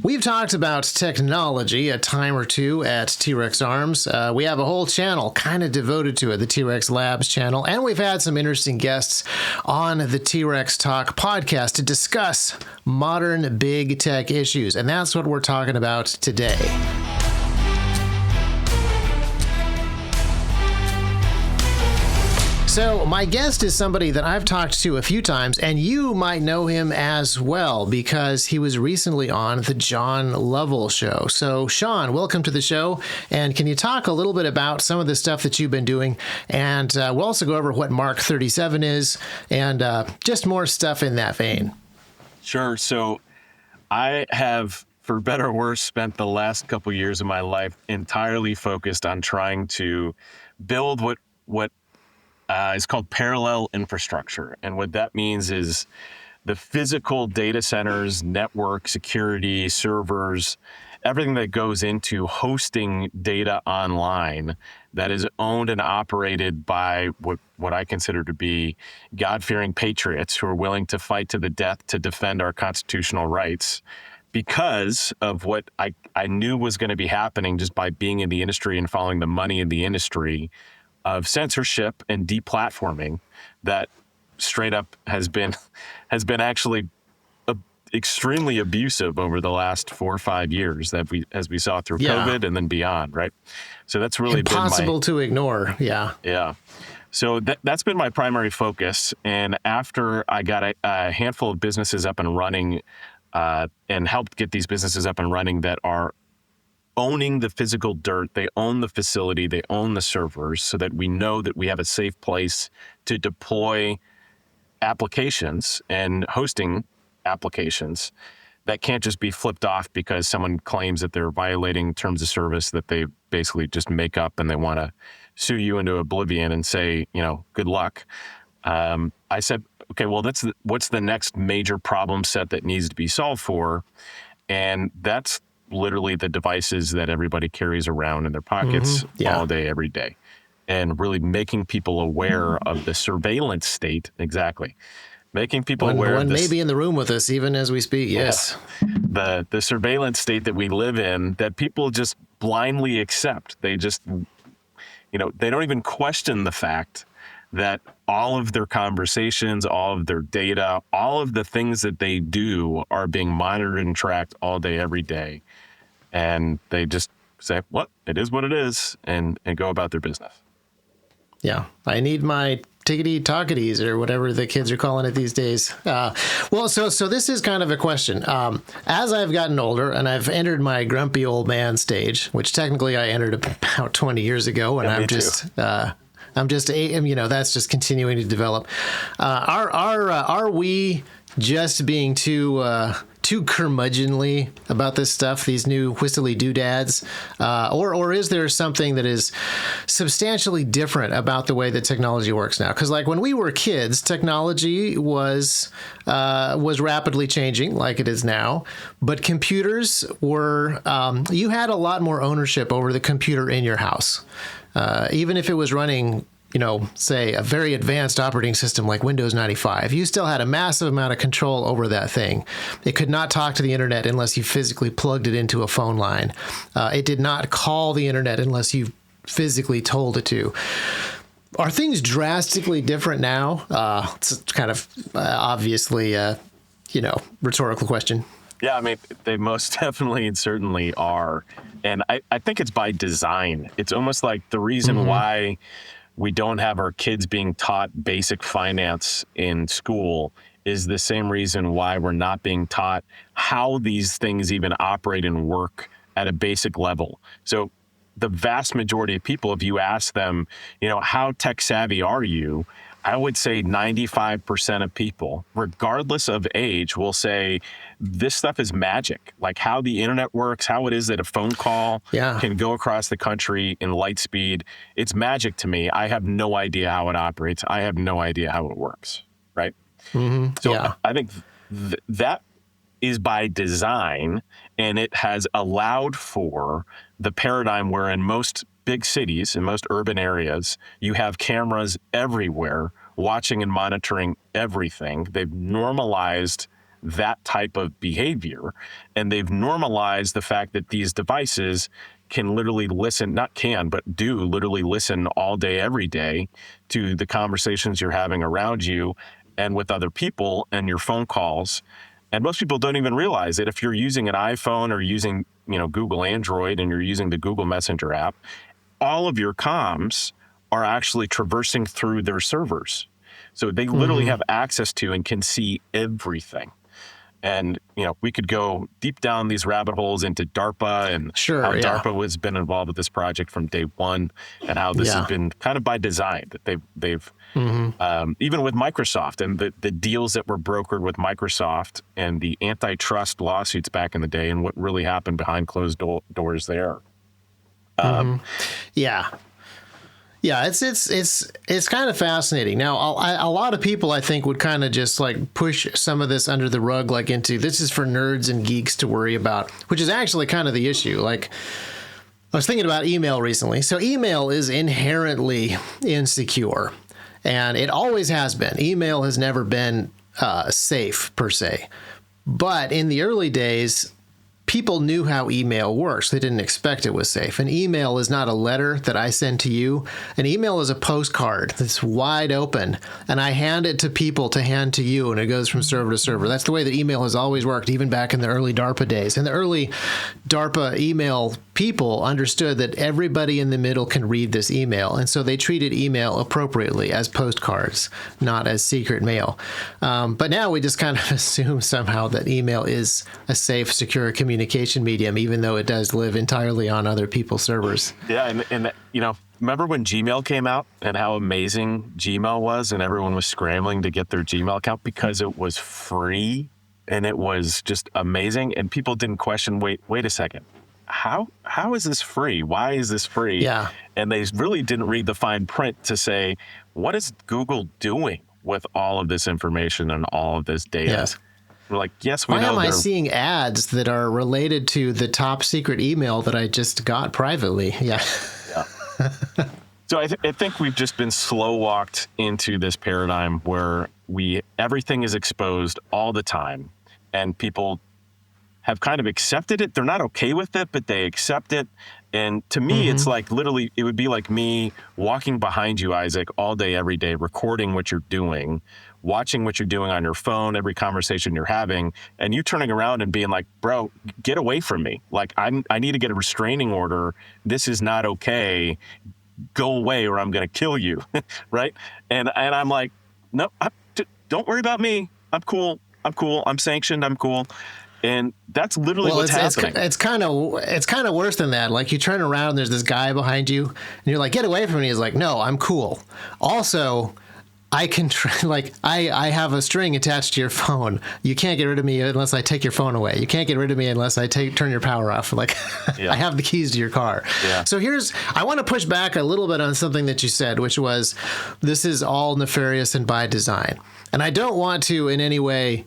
We've talked about technology a time or two at T-Rex Arms. We have a whole channel kind of devoted to it, the T-Rex Labs channel, and we've had some interesting guests on the T-Rex Talk podcast to discuss modern big tech issues, and that's what we're talking about today. So my guest is somebody that I've talked to a few times, and you might know him as well because he was recently on the John Lovell Show. So Sean, welcome to the show, and can you talk a little bit about some of the stuff that you've been doing? And we'll also go over what Mark 37 is and just more stuff in that vein. Sure. So I have, for better or worse, spent the last couple years of my life entirely focused on trying to build what is called parallel infrastructure. And what that means is the physical data centers, network, security, servers, everything that goes into hosting data online that is owned and operated by what I consider to be God-fearing patriots who are willing to fight to the death to defend our constitutional rights because of what I knew was going to be happening just by being in the industry and following the money in the industry of censorship and deplatforming that straight up has been actually extremely abusive over the last 4 or 5 years as we saw through COVID and then beyond, right? So that's really impossible to ignore. Yeah. So that's been my primary focus. And after I got a handful of businesses up and running and helped get these businesses up and running that are owning the physical dirt, they own the facility, they own the servers so that we know that we have a safe place to deploy applications and hosting applications that can't just be flipped off because someone claims that they're violating terms of service that they basically just make up and they want to sue you into oblivion and say, good luck. I said, okay, well, what's the next major problem set that needs to be solved for? And that's literally the devices that everybody carries around in their pockets all day, every day, and really making people aware of the surveillance state. Exactly. Making people aware of this. One may be in the room with us even as we speak. Yes. The surveillance state that we live in that people just blindly accept. They just, they don't even question the fact that all of their conversations, all of their data, all of the things that they do are being monitored and tracked all day, every day. And they just say, well, it is what it is, and go about their business. Yeah, I need my tickety-talkities or whatever the kids are calling it these days. Well, so this is kind of a question. As I've gotten older and I've entered my grumpy old man stage, which technically I entered about 20 years ago, and that's just continuing to develop. Are we just being too curmudgeonly about this stuff, these new whistly doodads, or is there something that is substantially different about the way that technology works now? Because like when we were kids, technology was rapidly changing like it is now, but computers were you had a lot more ownership over the computer in your house, even if it was running, say a very advanced operating system like Windows 95, you still had a massive amount of control over that thing. It could not talk to the internet unless you physically plugged it into a phone line. It did not call the internet unless you physically told it to. Are things drastically different now? It's kind of obviously, rhetorical question. Yeah, I mean, they most definitely and certainly are. And I think it's by design. It's almost like the reason why we don't have our kids being taught basic finance in school is the same reason why we're not being taught how these things even operate and work at a basic level. So the vast majority of people, if you ask them, how tech savvy are you? I would say 95% of people, regardless of age, will say this stuff is magic. Like how the internet works, how it is that a phone call can go across the country in light speed. It's magic to me. I have no idea how it operates. I have no idea how it works, right? So I think that is by design, and it has allowed for the paradigm where in most big cities, in most urban areas, you have cameras everywhere watching and monitoring everything. They've normalized that type of behavior. And they've normalized the fact that these devices can literally listen, not can, but do literally listen all day, every day to the conversations you're having around you and with other people and your phone calls. And most people don't even realize that if you're using an iPhone or using, Google Android and you're using the Google Messenger app, all of your comms are actually traversing through their servers. So they literally have access to and can see everything. And, we could go deep down these rabbit holes into DARPA and how DARPA has been involved with this project from day one, and how this has been kind of by design, that they've even with Microsoft and the deals that were brokered with Microsoft and the antitrust lawsuits back in the day and what really happened behind closed doors there. Yeah, it's kind of fascinating. Now, a lot of people, I think, would kind of just like push some of this under the rug, like into this is for nerds and geeks to worry about, which is actually kind of the issue. Like, I was thinking about email recently. So email is inherently insecure, and it always has been. Email has never been safe per se. But in the early days, people knew how email works. They didn't expect it was safe. An email is not a letter that I send to you. An email is a postcard that's wide open, and I hand it to people to hand to you, and it goes from server to server. That's the way that email has always worked, even back in the early DARPA days. In the early DARPA email, people understood that everybody in the middle can read this email, and so they treated email appropriately as postcards, not as secret mail. But now we just kind of assume somehow that email is a safe, secure communication medium, even though it does live entirely on other people's servers. Yeah, and remember when Gmail came out and how amazing Gmail was, and everyone was scrambling to get their Gmail account because it was free and it was just amazing, and people didn't question, wait a second. How is this free? Why is this free? Yeah. And they really didn't read the fine print to say, what is Google doing with all of this information and all of this data? Yes. We're like, yes, we Why know. am I seeing ads that are related to the top secret email that I just got privately? Yeah. So I think we've just been slow walked into this paradigm where everything is exposed all the time, and people have kind of accepted it. They're not okay with it, but they accept it. And to me, it's like literally, it would be like me walking behind you, Isaac, all day, every day, recording what you're doing, watching what you're doing on your phone, every conversation you're having, and you turning around and being like, bro, get away from me. Like, I need to get a restraining order. This is not okay. Go away or I'm going to kill you. Right? And I'm like, no, don't worry about me. I'm cool. I'm sanctioned. I'm cool. And that's literally what's happening. It's kind of worse than that. Like, you turn around and there's this guy behind you and you're like, get away from me. He's like, no, I'm cool. Also, I can I have a string attached to your phone. You can't get rid of me unless I take your phone away. You can't get rid of me unless I turn your power off. Like, I have the keys to your car. Yeah. So I want to push back a little bit on something that you said, which was, this is all nefarious and by design. And I don't want to in any way,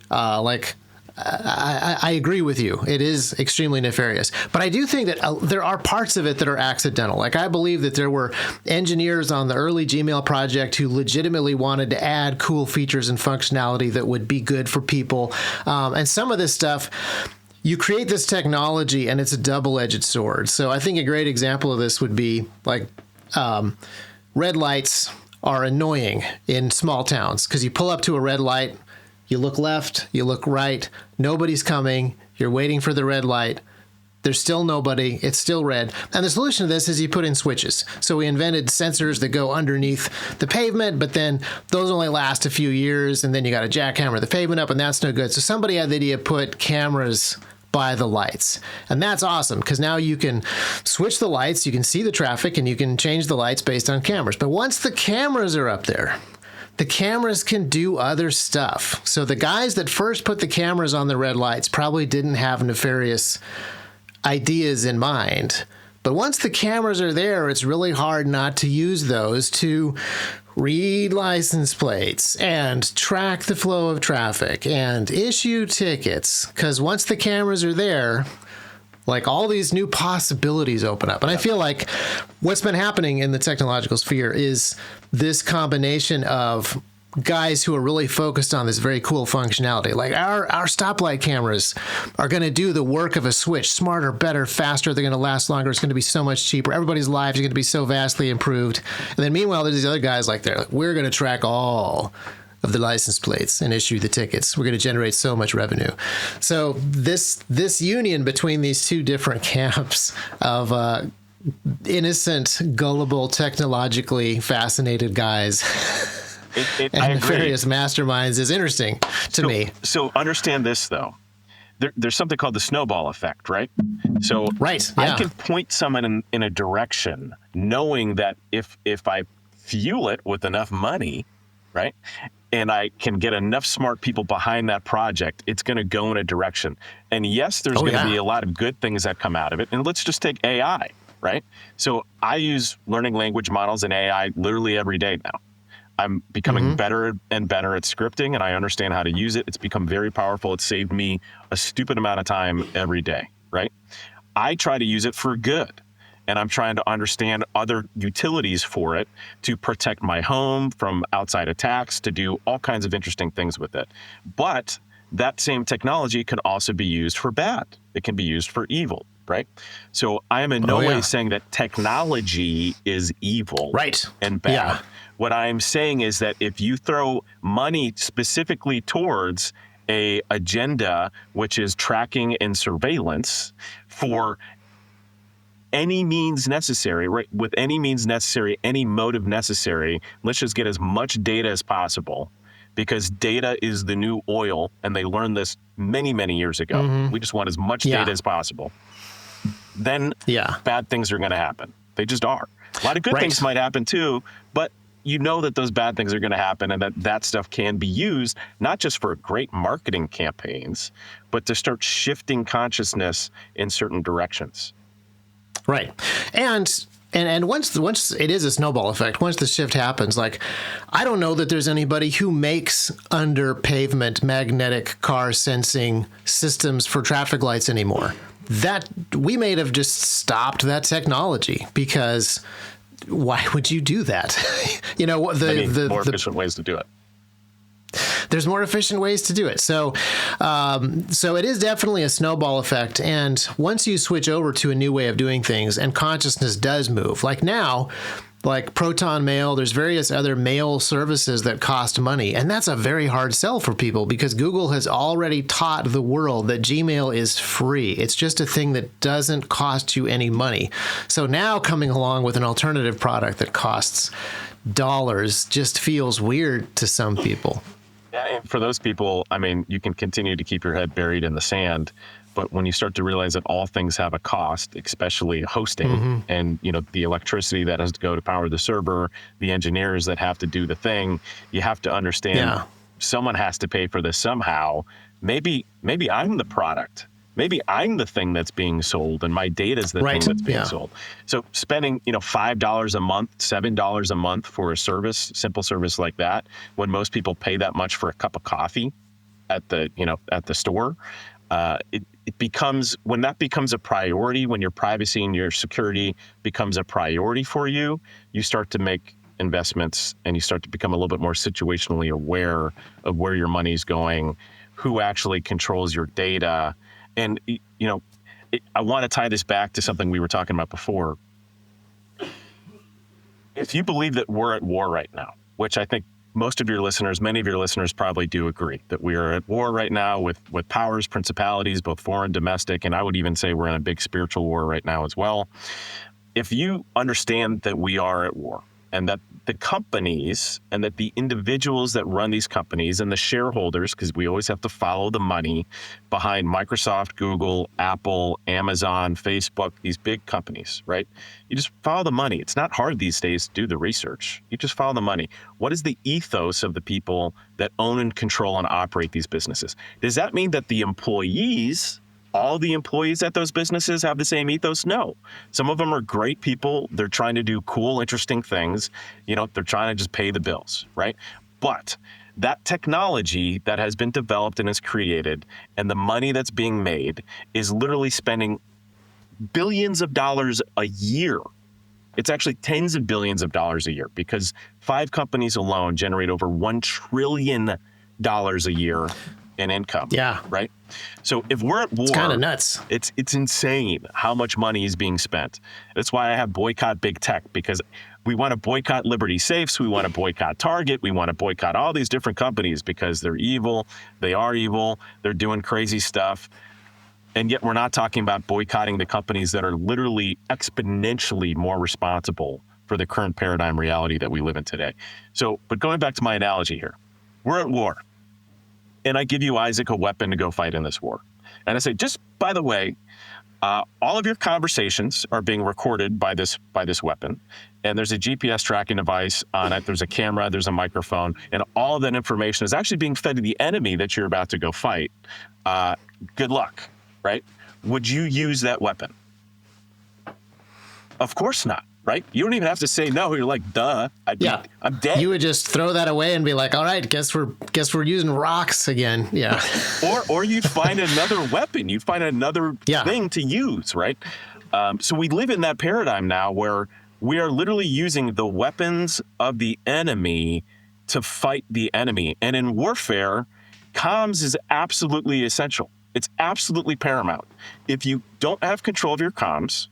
I agree with you. It is extremely nefarious. But I do think that there are parts of it that are accidental. Like, I believe that there were engineers on the early Gmail project who legitimately wanted to add cool features and functionality that would be good for people. And some of this stuff, you create this technology and it's a double-edged sword. So I think a great example of this would be like red lights are annoying in small towns because you pull up to a red light, you look left, you look right, nobody's coming, you're waiting for the red light, there's still nobody, it's still red. And the solution to this is you put in switches. So we invented sensors that go underneath the pavement, but then those only last a few years, and then you got to jackhammer the pavement up, and that's no good. So somebody had the idea to put cameras by the lights. And that's awesome, because now you can switch the lights, you can see the traffic, and you can change the lights based on cameras. But once the cameras are up there, the cameras can do other stuff. So the guys that first put the cameras on the red lights probably didn't have nefarious ideas in mind. But once the cameras are there, it's really hard not to use those to read license plates and track the flow of traffic and issue tickets. Because once the cameras are there, like, all these new possibilities open up. And I feel like what's been happening in the technological sphere is this combination of guys who are really focused on this very cool functionality. Like our stoplight cameras are going to do the work of a switch, smarter, better, faster. They're going to last longer. It's going to be so much cheaper. Everybody's lives are going to be so vastly improved. And then meanwhile, there's these other guys like we're going to track all of the license plates and issue the tickets. We're going to generate so much revenue. So this union between these two different camps of innocent, gullible, technologically fascinated guys and various masterminds is interesting to me. So understand this, though. There's something called the snowball effect, right? So right, yeah. I can point someone in a direction knowing that if I fuel it with enough money, right, and I can get enough smart people behind that project, it's going to go in a direction. And yes, there's going to be a lot of good things that come out of it. And let's just take AI, right? So I use learning language models and AI literally every day now. I'm becoming better and better at scripting, and I understand how to use it. It's become very powerful. It saved me a stupid amount of time every day, right? I try to use it for good, and I'm trying to understand other utilities for it to protect my home from outside attacks, to do all kinds of interesting things with it. But that same technology can also be used for bad. It can be used for evil, right? So I am in no way saying that technology is evil and bad. Yeah. What I'm saying is that if you throw money specifically towards a agenda, which is tracking and surveillance for any means necessary, right? With any means necessary, any motive necessary, let's just get as much data as possible, because data is the new oil. And they learned this many, many years ago. We just want as much data as possible. Then bad things are going to happen. They just are. A lot of good things might happen too, but you know that those bad things are going to happen, and that stuff can be used not just for great marketing campaigns, but to start shifting consciousness in certain directions. Right. And once it is a snowball effect, once the shift happens, like, I don't know that there's anybody who makes under pavement magnetic car sensing systems for traffic lights anymore. That we may have just stopped that technology, because why would you do that? You know, the more efficient ways to do it. There's more efficient ways to do it. So it is definitely a snowball effect. And once you switch over to a new way of doing things and consciousness does move, like now, like Proton Mail, there's various other mail services that cost money. And that's a very hard sell for people, because Google has already taught the world that Gmail is free. It's just a thing that doesn't cost you any money. So now coming along with an alternative product that costs dollars just feels weird to some people. Yeah, and for those people, I mean, you can continue to keep your head buried in the sand, but when you start to realize that all things have a cost, especially hosting and, you know, the electricity that has to go to power the server, the engineers that have to do the thing, you have to understand someone has to pay for this somehow. Maybe I'm the product. Maybe I'm the thing that's being sold, and my data is the thing that's being sold. So spending, you know, $5 a month, $7 a month for a service, simple service like that, when most people pay that much for a cup of coffee at the store, it becomes, when that becomes a priority, when your privacy and your security becomes a priority for you, you start to make investments, and you start to become a little bit more situationally aware of where your money's going, who actually controls your data. And, you know, I want to tie this back to something we were talking about before. If you believe that we're at war right now, which I think most of your listeners, many of your listeners probably do agree, that we are at war right now with powers, principalities, both foreign, domestic, and I would even say we're in a big spiritual war right now as well. If you understand that we are at war, and that the companies and that the individuals that run these companies and the shareholders, because we always have to follow the money behind Microsoft, Google, Apple, Amazon, Facebook, these big companies, right? You just follow the money. It's not hard these days to do the research. You just follow the money. What is the ethos of the people that own and control and operate these businesses? Does that mean that the employees, all the employees at those businesses, have the same ethos? No. Some of them are great people. They're trying to do cool, interesting things. You know, they're trying to just pay the bills, right? But that technology that has been developed and is created, and the money that's being made, is literally spending billions of dollars a year It's actually tens of billions of dollars a year because 5 companies alone generate over $1 trillion a year in income. Yeah. Right. So if we're at war, It's kind of nuts. It's insane how much money is being spent. That's why I have boycott big tech, because we want to boycott Liberty Safes. We want to boycott Target. We want to boycott all these different companies because they're evil. They are evil. They're doing crazy stuff. And yet we're not talking about boycotting the companies that are literally exponentially more responsible for the current paradigm reality that we live in today. So, but going back to my analogy here, we're at war. And I give you, Isaac, a weapon to go fight in this war. And I say, just by the way, all of your conversations are being recorded by this weapon. And there's a GPS tracking device on it. There's a camera, there's a microphone, and all of that information is actually being fed to the enemy that you're about to go fight. Good luck, right? Would you use that weapon? Of course not. Right? You don't even have to say no. You're like, duh. I'm dead. You would just throw that away and be like, all right, guess we're using rocks again. Yeah. or you'd find another weapon. You'd find another thing to use, right? So we live in that paradigm now where we are literally using the weapons of the enemy to fight the enemy. And in warfare, comms is absolutely essential. It's absolutely paramount. If you don't have control of your comms,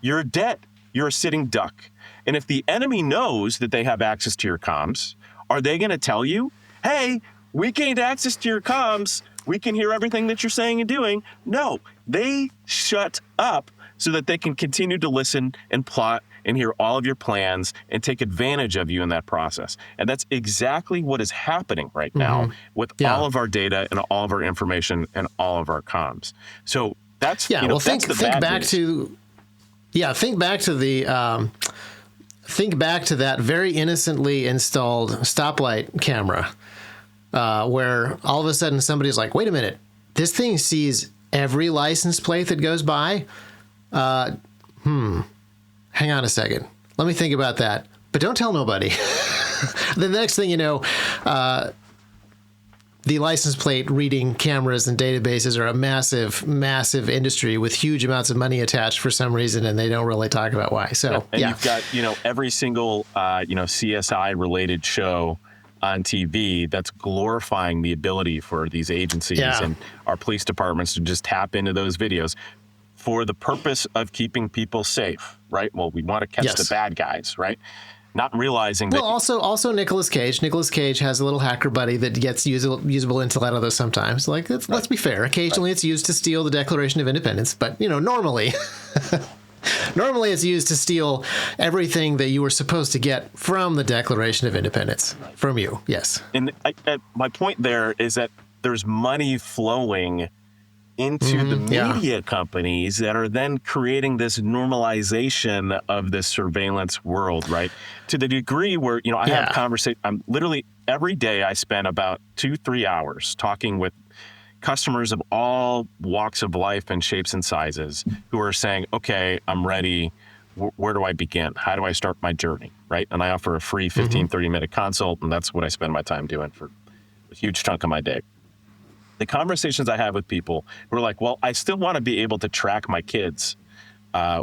you're dead. You're a sitting duck. And if the enemy knows that they have access to your comms, are they going to tell you, hey, we gained access to your comms. We can hear everything that you're saying and doing? No, they shut up so that they can continue to listen and plot and hear all of your plans and take advantage of you in that process. And that's exactly what is happening right now with all of our data and all of our information and all of our comms. So that's, think back to that very innocently installed stoplight camera, where all of a sudden somebody's like, wait a minute, this thing sees every license plate that goes by. Hang on a second. Let me think about that. But don't tell nobody. The next thing you know, the license plate reading cameras and databases are a massive, massive industry with huge amounts of money attached for some reason, and they don't really talk about why. So, you've got, every single, CSI related show on TV that's glorifying the ability for these agencies and our police departments to just tap into those videos for the purpose of keeping people safe, right? Well, we want to catch the bad guys, right? Not realizing that. Well, also Nicolas Cage. Nicolas Cage has a little hacker buddy that gets usable intel out of those sometimes. Like, let's be fair. Occasionally it's used to steal the Declaration of Independence, but, normally it's used to steal everything that you were supposed to get from the Declaration of Independence from you. Yes. And my point there is that there's money flowing into the media companies that are then creating this normalization of this surveillance world, right? To the degree where, I have conversations, I'm literally every day I spend about 2-3 hours talking with customers of all walks of life and shapes and sizes who are saying, okay, I'm ready. Where do I begin? How do I start my journey, right? And I offer a free 30-minute consult, and that's what I spend my time doing for a huge chunk of my day. The conversations I have with people who are like, well, I still want to be able to track my kids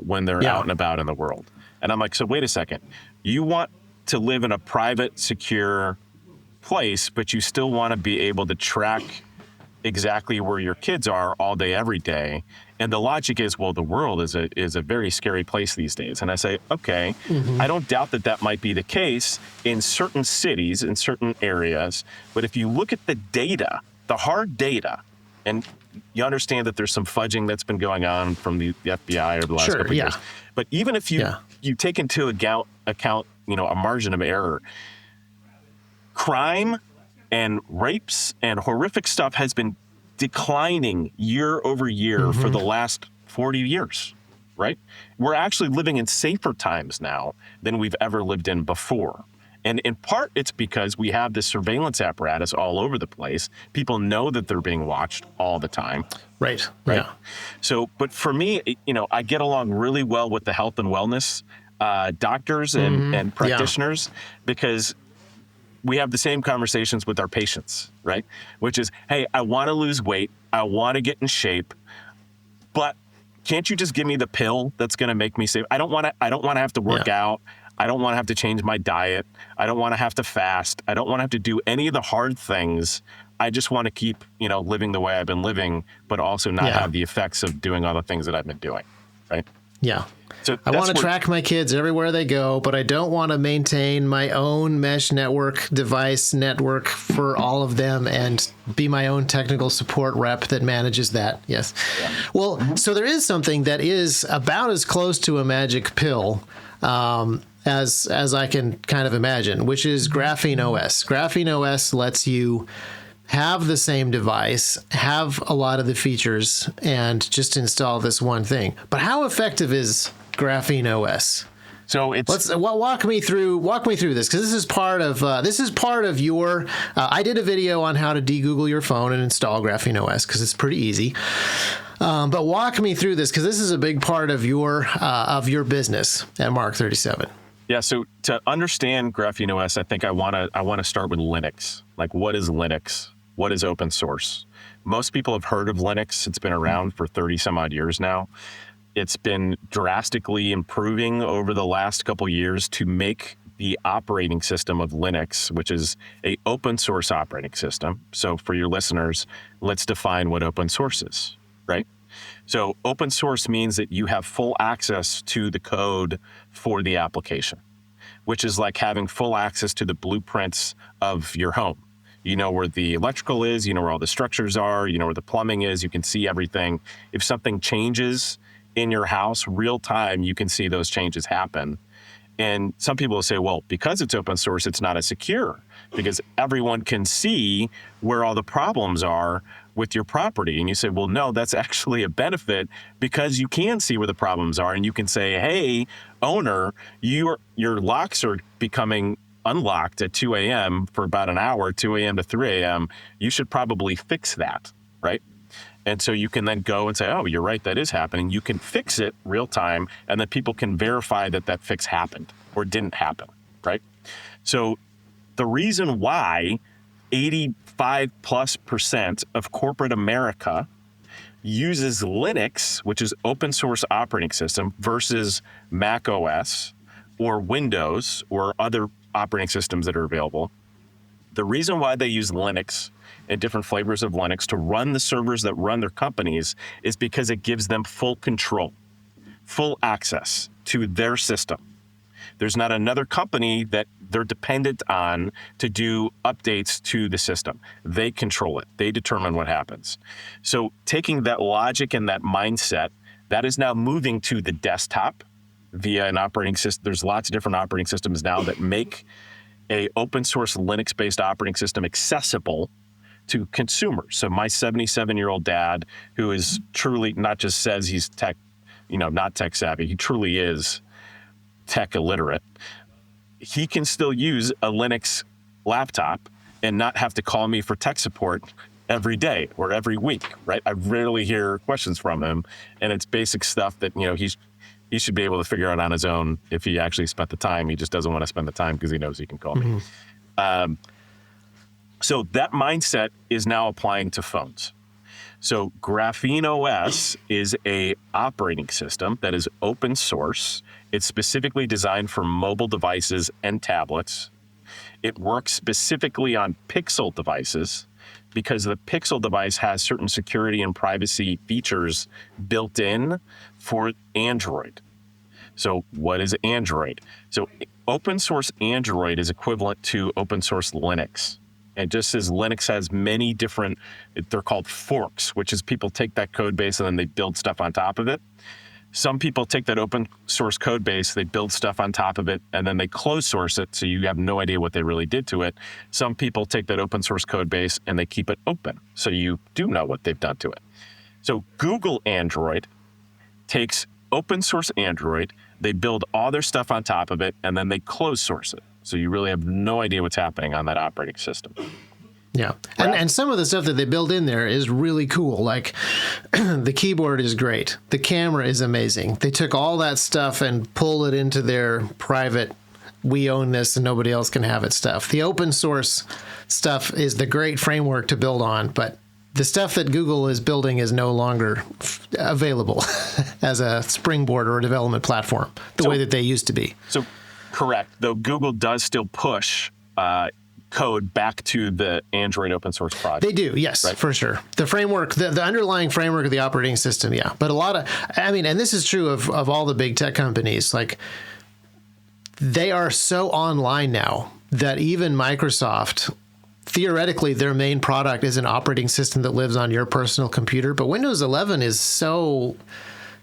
when they're out and about in the world. And I'm like, so wait a second. You want to live in a private, secure place, but you still want to be able to track exactly where your kids are all day, every day. And the logic is, well, the world is a very scary place these days. And I say, okay, I don't doubt that might be the case in certain cities, in certain areas. But if you look at the data, the hard data, and you understand that there's some fudging that's been going on from the FBI over the last couple of years. But even if you take into account, a margin of error, crime and rapes and horrific stuff has been declining year over year for the last 40 years, right? We're actually living in safer times now than we've ever lived in before. And in part, it's because we have this surveillance apparatus all over the place. People know that they're being watched all the time. Right. Yeah. So, but for me, I get along really well with the health and wellness doctors and practitioners because we have the same conversations with our patients, right? Which is, hey, I want to lose weight. I want to get in shape, but can't you just give me the pill that's going to make me safe? I don't want to have to work out. I don't want to have to change my diet. I don't want to have to fast. I don't want to have to do any of the hard things. I just want to keep, living the way I've been living, but also not have the effects of doing all the things that I've been doing. Right. Yeah. So I want to track my kids everywhere they go, but I don't want to maintain my own mesh device network for all of them and be my own technical support rep that manages that. Yes. Yeah. Well, so there is something that is about as close to a magic pill as I can kind of imagine, which is GrapheneOS. GrapheneOS lets you have the same device, have a lot of the features, and just install this one thing. But how effective is GrapheneOS? So walk me through this, because this is part of your. I did a video on how to de-Google your phone and install GrapheneOS because it's pretty easy. But walk me through this, because this is a big part of your business at Mark 37. Yeah. So to understand GrapheneOS, I think I want to start with Linux. Like, what is Linux? What is open source? Most people have heard of Linux. It's been around for 30 some odd years now. It's been drastically improving over the last couple years to make the operating system of Linux, which is a open source operating system. So for your listeners, let's define what open source is, right? So open source means that you have full access to the code for the application, which is like having full access to the blueprints of your home. You know where the electrical is, you know where all the structures are, you know where the plumbing is, you can see everything. If something changes in your house, real time, you can see those changes happen. And some people will say, well, because it's open source, it's not as secure, because everyone can see where all the problems are with your property. And you say, well, no, that's actually a benefit, because you can see where the problems are. And you can say, hey, owner, your locks are becoming unlocked at 2 a.m. for about an hour, 2 a.m. to 3 a.m. You should probably fix that, right? And so you can then go and say, oh, you're right, that is happening. You can fix it real time, and then people can verify that that fix happened or didn't happen, right? So the reason why 85+% of corporate America uses Linux, which is open source operating system, versus Mac OS or Windows or other operating systems that are available. The reason why they use Linux and different flavors of Linux to run the servers that run their companies is because it gives them full control, full access to their system. There's not another company that they're dependent on to do updates to the system. They control it. They determine what happens. So taking that logic and that mindset, that is now moving to the desktop via an operating system. There's lots of different operating systems now that make a open source Linux-based operating system accessible to consumers. So my 77-year-old dad, who is truly not just says he's not tech savvy, he truly is tech illiterate. He can still use a Linux laptop and not have to call me for tech support every day or every week, right? I rarely hear questions from him, and it's basic stuff that, he should be able to figure out on his own if he actually spent the time. He just doesn't want to spend the time because he knows he can call me. So that mindset is now applying to phones. So GrapheneOS is a operating system that is open source. It's specifically designed for mobile devices and tablets. It works specifically on Pixel devices because the Pixel device has certain security and privacy features built in for Android. So what is Android? So open source Android is equivalent to open source Linux. And just as Linux has many different, they're called forks, which is people take that code base and then they build stuff on top of it. Some people take that open source code base, they build stuff on top of it, and then they close source it, so you have no idea what they really did to it. Some people take that open source code base and they keep it open, so you do know what they've done to it. So Google Android takes open source Android, they build all their stuff on top of it, and then they close source it. So you really have no idea what's happening on that operating system. Yeah. And some of the stuff that they build in there is really cool. Like the keyboard is great. The camera is amazing. They took all that stuff and pulled it into their private, we own this and nobody else can have it stuff. The open source stuff is the great framework to build on, but the stuff that Google is building is no longer available as a springboard or a development platform the way that they used to be. So, correct. Though Google does still push code back to the Android open source project. They do, yes, right? For sure. The framework, the underlying framework of the operating system, yeah. But a lot of, I mean, and this is true of all the big tech companies, like they are so online now that even Microsoft, theoretically, their main product is an operating system that lives on your personal computer. But Windows 11 is so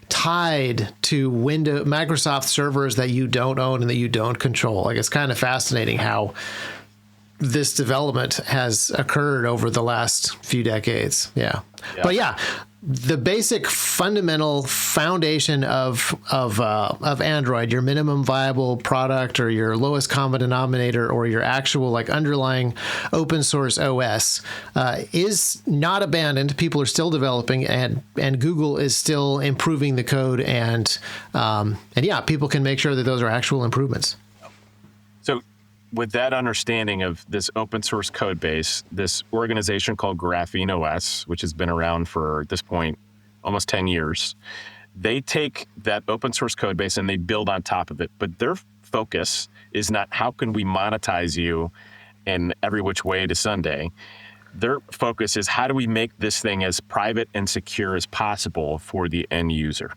tied to Microsoft servers that you don't own and that you don't control. Like, it's kind of fascinating how this development has occurred over the last few decades. Yeah. But yeah, the basic fundamental foundation of Android, your minimum viable product or your lowest common denominator or your actual like underlying open source OS is not abandoned. People are still developing and Google is still improving the code and yeah, people can make sure that those are actual improvements. So with that understanding of this open source code base, this organization called GrapheneOS, which has been around for at this point almost 10 years, they take that open source code base and they build on top of it. But their focus is not how can we monetize you in every which way to Sunday. Their focus is how do we make this thing as private and secure as possible for the end user.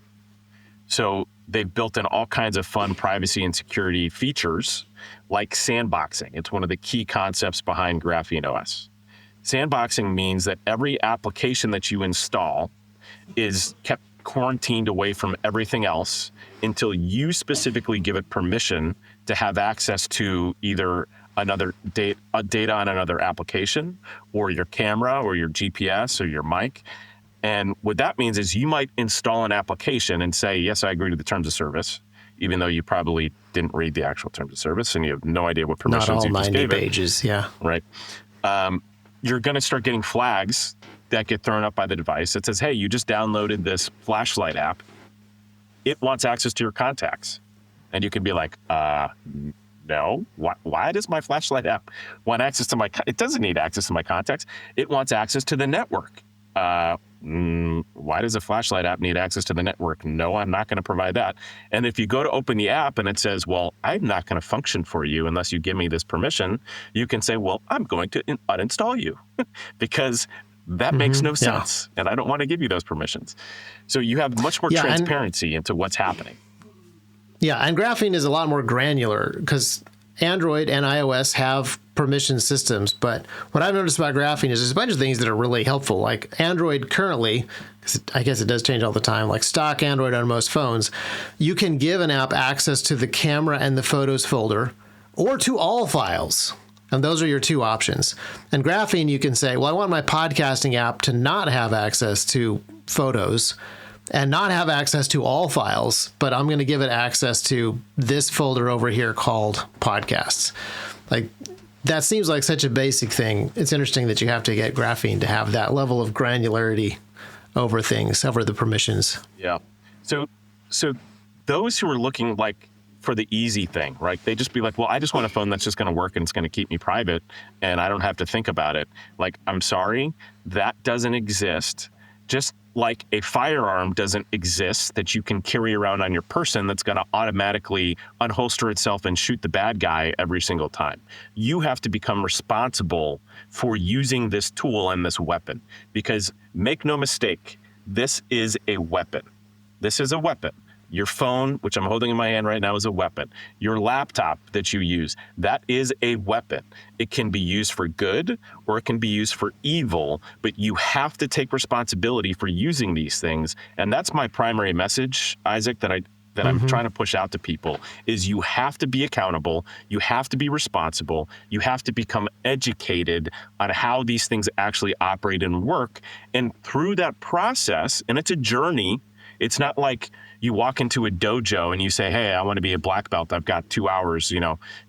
So they've built in all kinds of fun privacy and security features like sandboxing. It's one of the key concepts behind GrapheneOS. Sandboxing means that every application that you install is kept quarantined away from everything else until you specifically give it permission to have access to either another data on another application or your camera or your GPS or your mic. And what that means is you might install an application and say, yes, I agree to the terms of service, even though you probably didn't read the actual terms of service and you have no idea what permissions you just gave it. Not all 90 pages, yeah. Right. You're going to start getting flags that get thrown up by the device that says, hey, you just downloaded this flashlight app. It wants access to your contacts. And you can be like, no, why does my flashlight app want access to it doesn't need access to my contacts. It wants access to the network. Why does a flashlight app need access to the network? No, I'm not going to provide that. And if you go to open the app and it says, well, I'm not going to function for you unless you give me this permission, you can say, well, I'm going to uninstall you because that makes no sense. And I don't want to give you those permissions. So you have much more transparency into what's happening. Yeah, and Graphene is a lot more granular because Android and iOS have permission systems, but what I've noticed about Graphene is there's a bunch of things that are really helpful. Like Android currently, I guess it does change all the time, like stock Android on most phones, you can give an app access to the camera and the photos folder or to all files. And those are your two options. And Graphene, you can say, well, I want my podcasting app to not have access to photos and not have access to all files, but I'm going to give it access to this folder over here called podcasts. Like, that seems like such a basic thing. It's interesting that you have to get Graphene to have that level of granularity over things, over the permissions. Yeah. So those who are looking like for the easy thing, right? They just be like, well, I just want a phone that's just going to work and it's going to keep me private and I don't have to think about it. Like, I'm sorry, that doesn't exist. Just like a firearm doesn't exist that you can carry around on your person that's going to automatically unholster itself and shoot the bad guy every single time. You have to become responsible for using this tool and this weapon because make no mistake, this is a weapon. This is a weapon. Your phone, which I'm holding in my hand right now, is a weapon. Your laptop that you use, that is a weapon. It can be used for good or it can be used for evil, but you have to take responsibility for using these things. And that's my primary message, Isaac, that I'm trying to push out to people is you have to be accountable. You have to be responsible. You have to become educated on how these things actually operate and work. And through that process, and it's a journey, it's not like you walk into a dojo and you say, hey, I want to be a black belt. I've got 2 hours,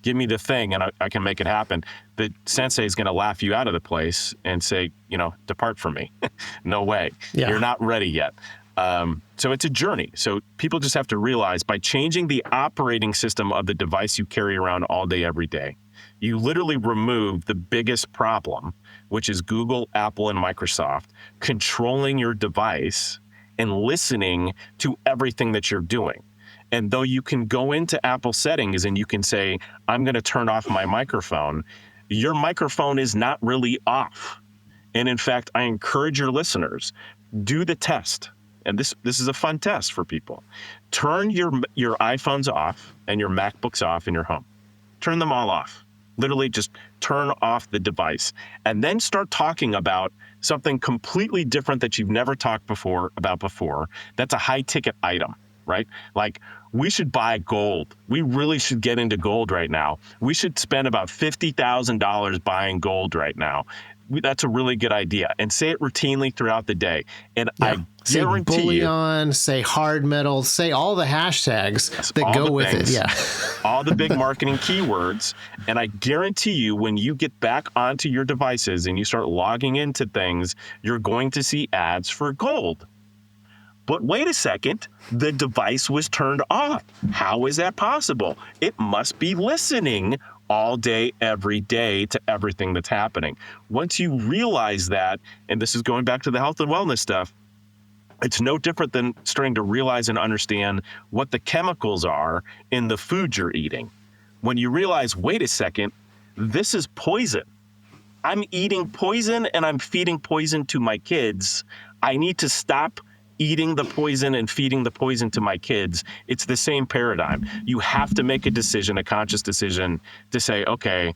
give me the thing and I can make it happen. The sensei is going to laugh you out of the place and say, depart from me. No way. Yeah. You're not ready yet. So it's a journey. So people just have to realize by changing the operating system of the device you carry around all day, every day, You literally remove the biggest problem, which is Google, Apple, and Microsoft controlling your device and listening to everything that you're doing. And though you can go into Apple settings and you can say, I'm going to turn off my microphone, your microphone is not really off. And in fact, I encourage your listeners, do the test. And this is a fun test for people. Turn your iPhones off and your MacBooks off in your home. Turn them all off. Literally just turn off the device and then start talking about something completely different that you've never talked about before. That's a high ticket item, right? Like, we should buy gold. We really should get into gold right now. We should spend about $50,000 buying gold right now. That's a really good idea. And say it routinely throughout the day. And I guarantee say bullion, say hard metal, say all the hashtags that go with it. Yeah. All the big marketing keywords. And I guarantee you, when you get back onto your devices and you start logging into things, you're going to see ads for gold. But wait a second, the device was turned off. How is that possible? It must be listening all day, every day to everything that's happening. Once you realize that, and this is going back to the health and wellness stuff, it's no different than starting to realize and understand what the chemicals are in the food you're eating. When you realize, wait a second, this is poison. I'm eating poison and I'm feeding poison to my kids. I need to stop eating the poison and feeding the poison to my kids. It's the same paradigm. You have to make a decision, a conscious decision to say, okay,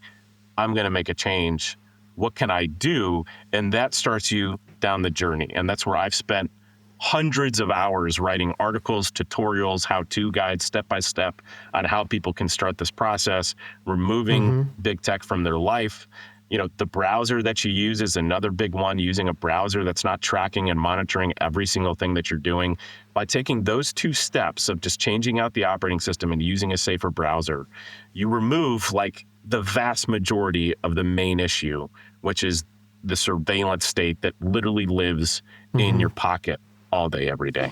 I'm going to make a change. What can I do? And that starts you down the journey. And that's where I've spent hundreds of hours writing articles, tutorials, how-to guides, step-by-step on how people can start this process, removing big tech from their life. You know, the browser that you use is another big one, using a browser that's not tracking and monitoring every single thing that you're doing. By taking those two steps of just changing out the operating system and using a safer browser, you remove like the vast majority of the main issue, which is the surveillance state that literally lives in your pocket all day, every day.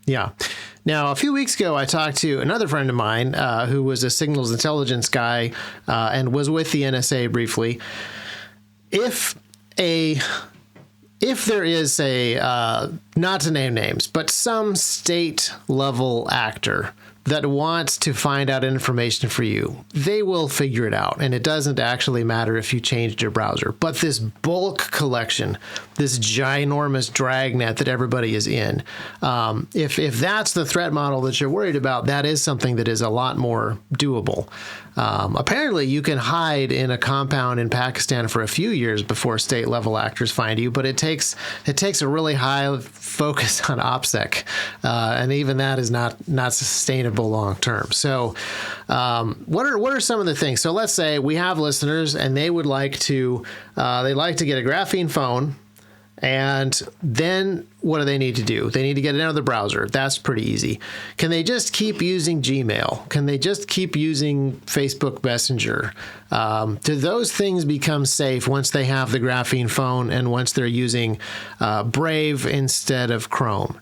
Yeah. Now, a few weeks ago, I talked to another friend of mine who was a signals intelligence guy and was with the NSA briefly. If there is a, not to name names, but some state level actor that wants to find out information for you, they will figure it out. And it doesn't actually matter if you changed your browser. But this bulk collection, this ginormous dragnet that everybody is in, if that's the threat model that you're worried about, that is something that is a lot more doable. Apparently, you can hide in a compound in Pakistan for a few years before state level actors find you, but it takes a really high focus on OPSEC, and even that is not sustainable long term. So, what are some of the things? So let's say we have listeners and they would like to get a graphene phone. And then what do they need to do? They need to get another browser. That's pretty easy. Can they just keep using Gmail? Can they just keep using Facebook Messenger? Do those things become safe once they have the graphene phone and once they're using Brave instead of Chrome?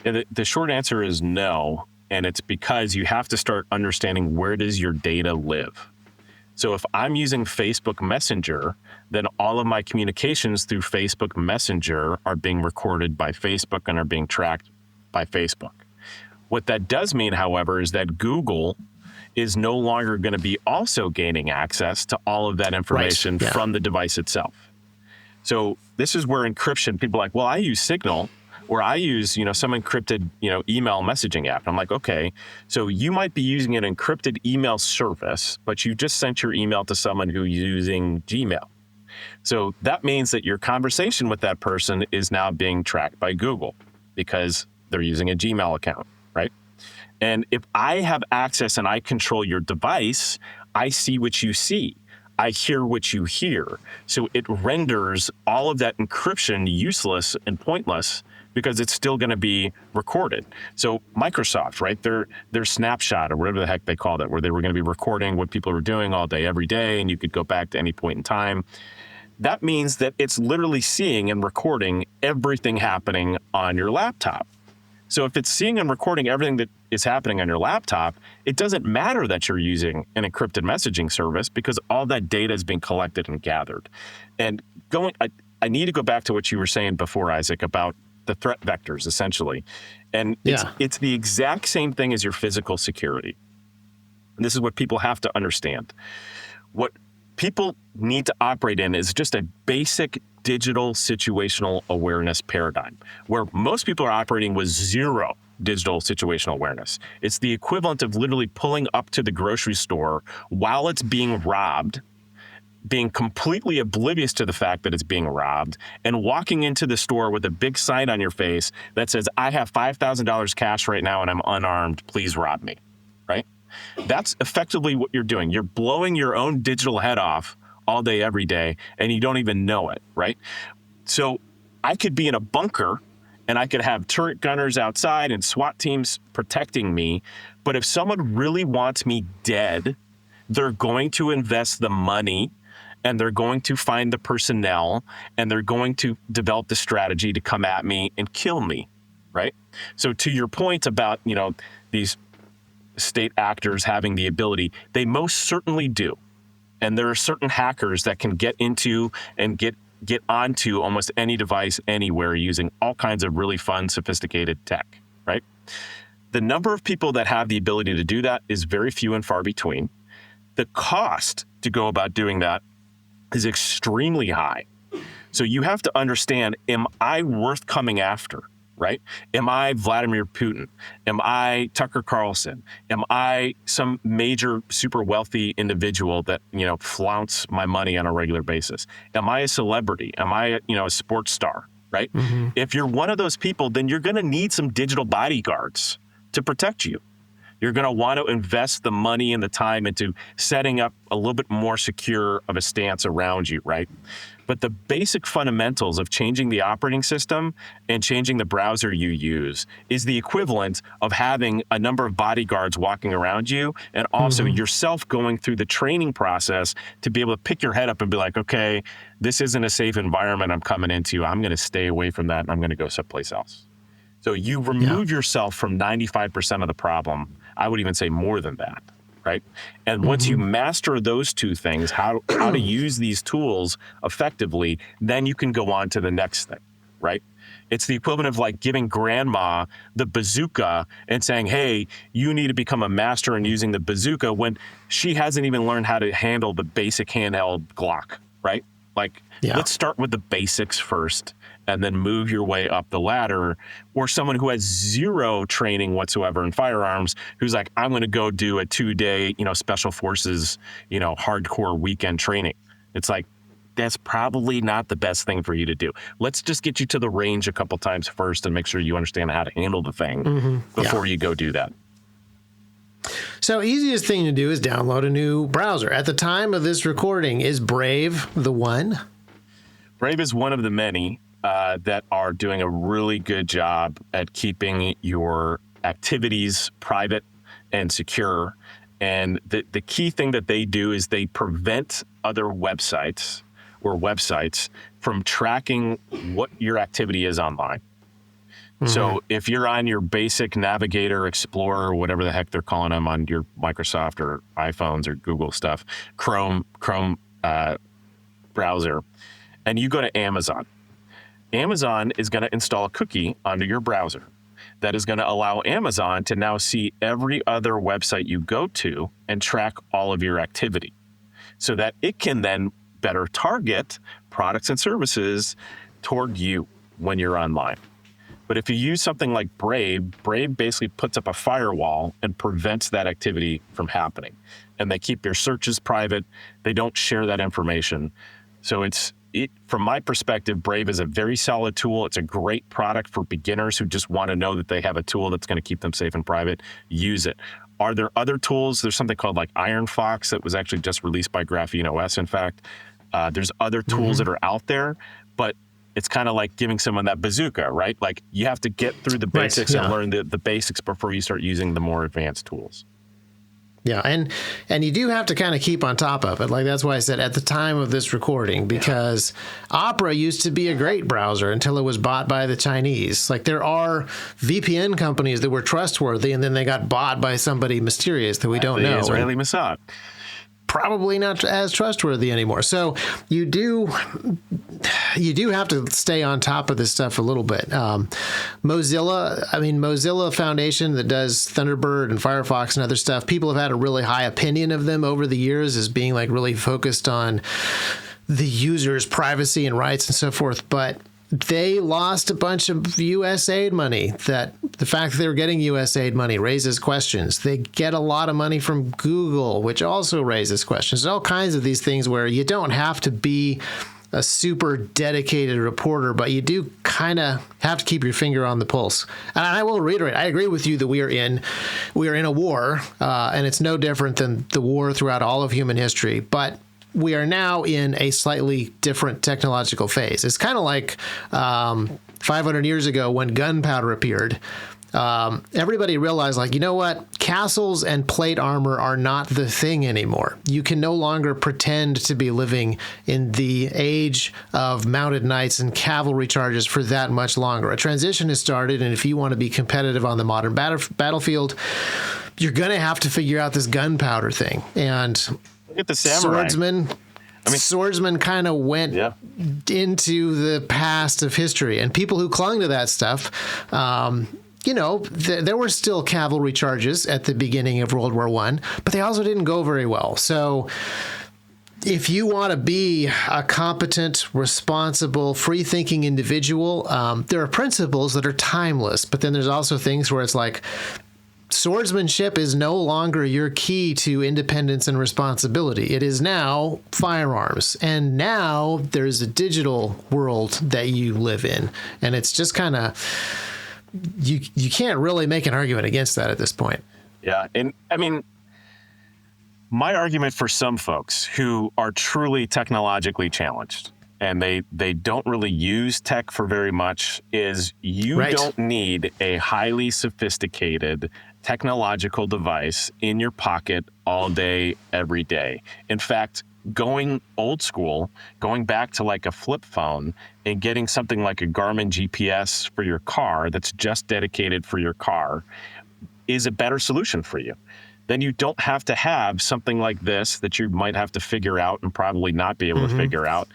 And the short answer is no. And it's because you have to start understanding, where does your data live? So if I'm using Facebook Messenger, then all of my communications through Facebook Messenger are being recorded by Facebook and are being tracked by Facebook. What that does mean, however, is that Google is no longer going to be also gaining access to all of that information from the device itself. So this is where encryption, people are like, well, I use Signal, or I use, some encrypted, email messaging app. I'm like, okay, so you might be using an encrypted email service, but you just sent your email to someone who's using Gmail. So that means that your conversation with that person is now being tracked by Google because they're using a Gmail account, right? And if I have access and I control your device, I see what you see. I hear what you hear. So it renders all of that encryption useless and pointless because it's still going to be recorded. So Microsoft, right, their snapshot or whatever the heck they called it, where they were going to be recording what people were doing all day, every day, and you could go back to any point in time. That means that it's literally seeing and recording everything happening on your laptop. So if it's seeing and recording everything that is happening on your laptop, it doesn't matter that you're using an encrypted messaging service because all that data is being collected and gathered. And I need to go back to what you were saying before, Isaac, about the threat vectors, essentially. And it's the exact same thing as your physical security. And this is what people have to understand. What people need to operate in is just a basic digital situational awareness paradigm, where most people are operating with zero digital situational awareness. It's the equivalent of literally pulling up to the grocery store while it's being robbed, being completely oblivious to the fact that it's being robbed, and walking into the store with a big sign on your face that says, I have $5,000 cash right now and I'm unarmed, please rob me, right? That's effectively what you're doing. You're blowing your own digital head off all day, every day, and you don't even know it, right? So I could be in a bunker and I could have turret gunners outside and SWAT teams protecting me. But if someone really wants me dead, they're going to invest the money and they're going to find the personnel and they're going to develop the strategy to come at me and kill me, right? So to your point about, these state actors having the ability, they most certainly do. And there are certain hackers that can get into and get onto almost any device anywhere using all kinds of really fun, sophisticated tech, right? The number of people that have the ability to do that is very few and far between. The cost to go about doing that is extremely high. So you have to understand, am I worth coming after? Right? Am I Vladimir Putin? Am I Tucker Carlson? Am I some major super wealthy individual that, flaunts my money on a regular basis? Am I a celebrity? Am I, a sports star? Right? Mm-hmm. If you're one of those people, then you're going to need some digital bodyguards to protect you. You're going to want to invest the money and the time into setting up a little bit more secure of a stance around you, right? But the basic fundamentals of changing the operating system and changing the browser you use is the equivalent of having a number of bodyguards walking around you and also yourself going through the training process to be able to pick your head up and be like, okay, this isn't a safe environment I'm coming into. I'm going to stay away from that and I'm going to go someplace else. So you remove yourself from 95% of the problem. I would even say more than that, right? And once you master those two things, how to use these tools effectively, then you can go on to the next thing, right? It's the equivalent of like giving grandma the bazooka and saying, hey, you need to become a master in using the bazooka when she hasn't even learned how to handle the basic handheld Glock, right? Like, let's start with the basics first and then move your way up the ladder. Or someone who has zero training whatsoever in firearms, who's like, I'm going to go do a 2-day, special forces, hardcore weekend training. It's like, that's probably not the best thing for you to do. Let's just get you to the range a couple times first and make sure you understand how to handle the thing before you go do that. So easiest thing to do is download a new browser. At the time of this recording, is Brave the one? Brave is one of the many that are doing a really good job at keeping your activities private and secure. And the key thing that they do is they prevent other websites from tracking what your activity is online. So if you're on your basic Navigator, Explorer, whatever the heck they're calling them on your Microsoft or iPhones or Google stuff, Chrome browser, and you go to Amazon is going to install a cookie onto your browser that is going to allow Amazon to now see every other website you go to and track all of your activity so that it can then better target products and services toward you when you're online. But if you use something like Brave basically puts up a firewall and prevents that activity from happening. And they keep your searches private. They don't share that information. So from my perspective, Brave is a very solid tool. It's a great product for beginners who just want to know that they have a tool that's going to keep them safe and private. Use it. Are there other tools? There's something called like Iron Fox that was actually just released by GrapheneOS, in fact. There's other tools that are out there, but it's kind of like giving someone that bazooka, right? Like you have to get through the basics and learn the basics before you start using the more advanced tools. Yeah, and you do have to kind of keep on top of it. Like, that's why I said at the time of this recording, because Opera used to be a great browser until it was bought by the Chinese. Like, there are VPN companies that were trustworthy, and then they got bought by somebody mysterious that we don't know. Israeli Mossad. Probably not as trustworthy anymore. So you do have to stay on top of this stuff a little bit. Mozilla Foundation that does Thunderbird and Firefox and other stuff, people have had a really high opinion of them over the years as being like really focused on the user's privacy and rights and so forth. But they lost a bunch of USAID money. That the fact that they were getting USAID money raises questions. They get a lot of money from Google, which also raises questions. There's all kinds of these things where you don't have to be a super dedicated reporter, but you do kind of have to keep your finger on the pulse. And I will reiterate, I agree with you that we are in a war, and it's no different than the war throughout all of human history. But we are now in a slightly different technological phase. It's kind of like 500 years ago when gunpowder appeared. Everybody realized, like, you know what? Castles and plate armor are not the thing anymore. You can no longer pretend to be living in the age of mounted knights and cavalry charges for that much longer. A transition has started, and if you want to be competitive on the modern battlefield, you're going to have to figure out this gunpowder thing. And look at the samurai. Swordsman kind of went into the past of history, and people who clung to that stuff, there were still cavalry charges at the beginning of World War I, but they also didn't go very well. So if you want to be a competent, responsible, free-thinking individual, there are principles that are timeless, but then there's also things where it's like, swordsmanship is no longer your key to independence and responsibility. It is now firearms. And now there's a digital world that you live in. And it's just kind of, you can't really make an argument against that at this point. Yeah. And I mean, my argument for some folks who are truly technologically challenged and they don't really use tech for very much is you don't need a highly sophisticated technological device in your pocket all day, every day. In fact, going old school, going back to like a flip phone and getting something like a Garmin GPS for your car that's just dedicated for your car is a better solution for you. Then you don't have to have something like this that you might have to figure out and probably not be able to figure out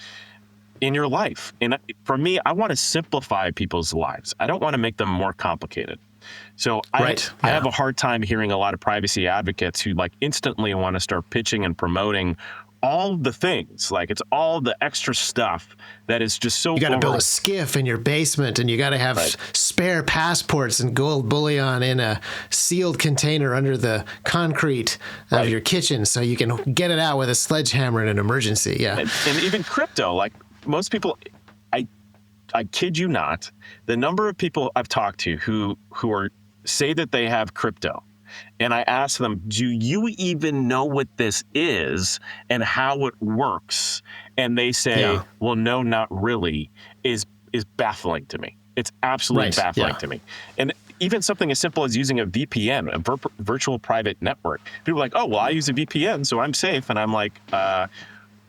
in your life. And for me, I want to simplify people's lives. I don't want to make them more complicated. So I have a hard time hearing a lot of privacy advocates who like instantly want to start pitching and promoting all the things. Like it's all the extra stuff that is just so. You got to build a skiff in your basement, and you got to have spare passports and gold bullion in a sealed container under the concrete of your kitchen, so you can get it out with a sledgehammer in an emergency. Yeah, and even crypto. Like most people, I kid you not, the number of people I've talked to who say that they have crypto, and I ask them, do you even know what this is and how it works? And they say, well, no, not really, is baffling to me. It's absolutely baffling to me. And even something as simple as using a VPN, a virtual private network. People are like, oh, well, I use a VPN, so I'm safe. And I'm like,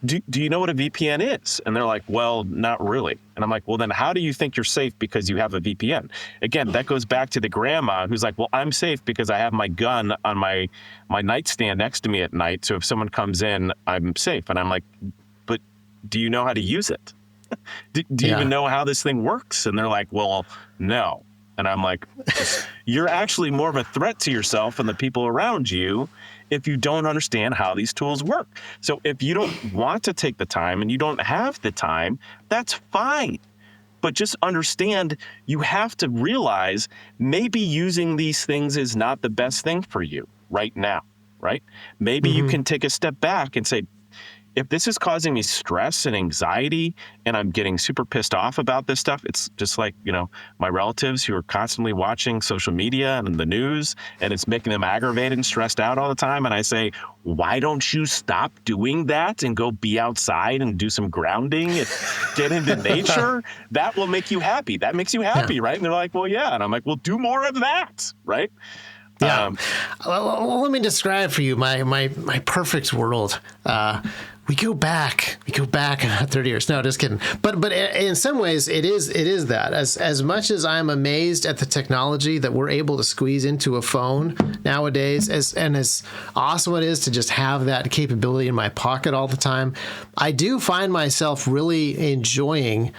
do you know what a VPN is? And they're like, well, not really. And I'm like, well, then how do you think you're safe because you have a VPN? Again, that goes back to the grandma who's like, well, I'm safe because I have my gun on my nightstand next to me at night. So if someone comes in, I'm safe. And I'm like, but do you know how to use it? do you even know how this thing works? And they're like, well, no. And I'm like, you're actually more of a threat to yourself and the people around you if you don't understand how these tools work. So if you don't want to take the time and you don't have the time, that's fine. But just understand you have to realize maybe using these things is not the best thing for you right now, right? Maybe you can take a step back and say, if this is causing me stress and anxiety and I'm getting super pissed off about this stuff, it's just like, my relatives who are constantly watching social media and the news, and it's making them aggravated and stressed out all the time. And I say, why don't you stop doing that and go be outside and do some grounding and get into nature? That will make you happy. That makes you happy, right? And they're like, well, yeah. And I'm like, well, do more of that, right? Yeah. Well, let me describe for you my perfect world. We go back 30 years. No, just kidding. But in some ways, it is that. As much as I'm amazed at the technology that we're able to squeeze into a phone nowadays, as awesome it is to just have that capability in my pocket all the time, I do find myself really enjoying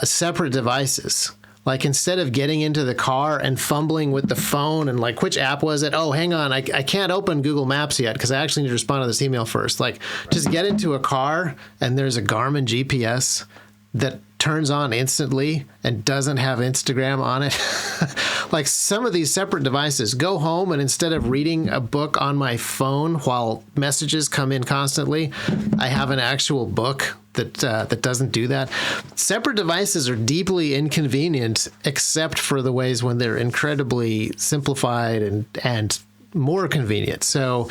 separate devices. Like, instead of getting into the car and fumbling with the phone and like, which app was it? Oh, hang on. I can't open Google Maps yet because I actually need to respond to this email first. Like, just get into a car and there's a Garmin GPS that turns on instantly and doesn't have Instagram on it. Like, some of these separate devices, go home and instead of reading a book on my phone while messages come in constantly, I have an actual book that doesn't do that. Separate devices are deeply inconvenient, except for the ways when they're incredibly simplified and more convenient. So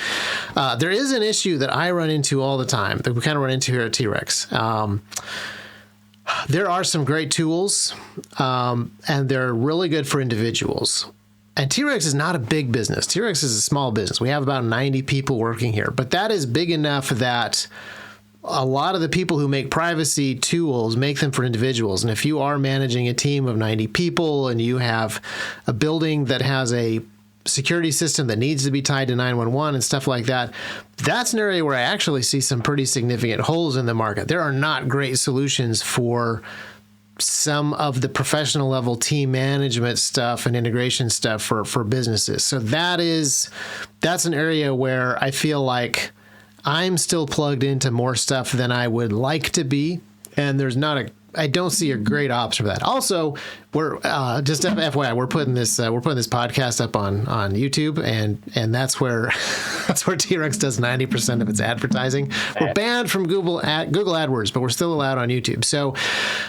there is an issue that I run into all the time that we kind of run into here at T-Rex. There are some great tools, and they're really good for individuals. And T-Rex is not a big business. T-Rex is a small business. We have about 90 people working here, but that is big enough that a lot of the people who make privacy tools make them for individuals. And if you are managing a team of 90 people and you have a building that has a security system that needs to be tied to 911 and stuff like that, that's an area where I actually see some pretty significant holes in the market. There are not great solutions for some of the professional level team management stuff and integration stuff for businesses. So that's an area where I feel like I'm still plugged into more stuff than I would like to be, and I don't see a great option for that. Also, we're just FYI, we're putting this podcast up on YouTube, and that's where T-Rex does 90% of its advertising. We're banned from Google AdWords, but we're still allowed on YouTube. So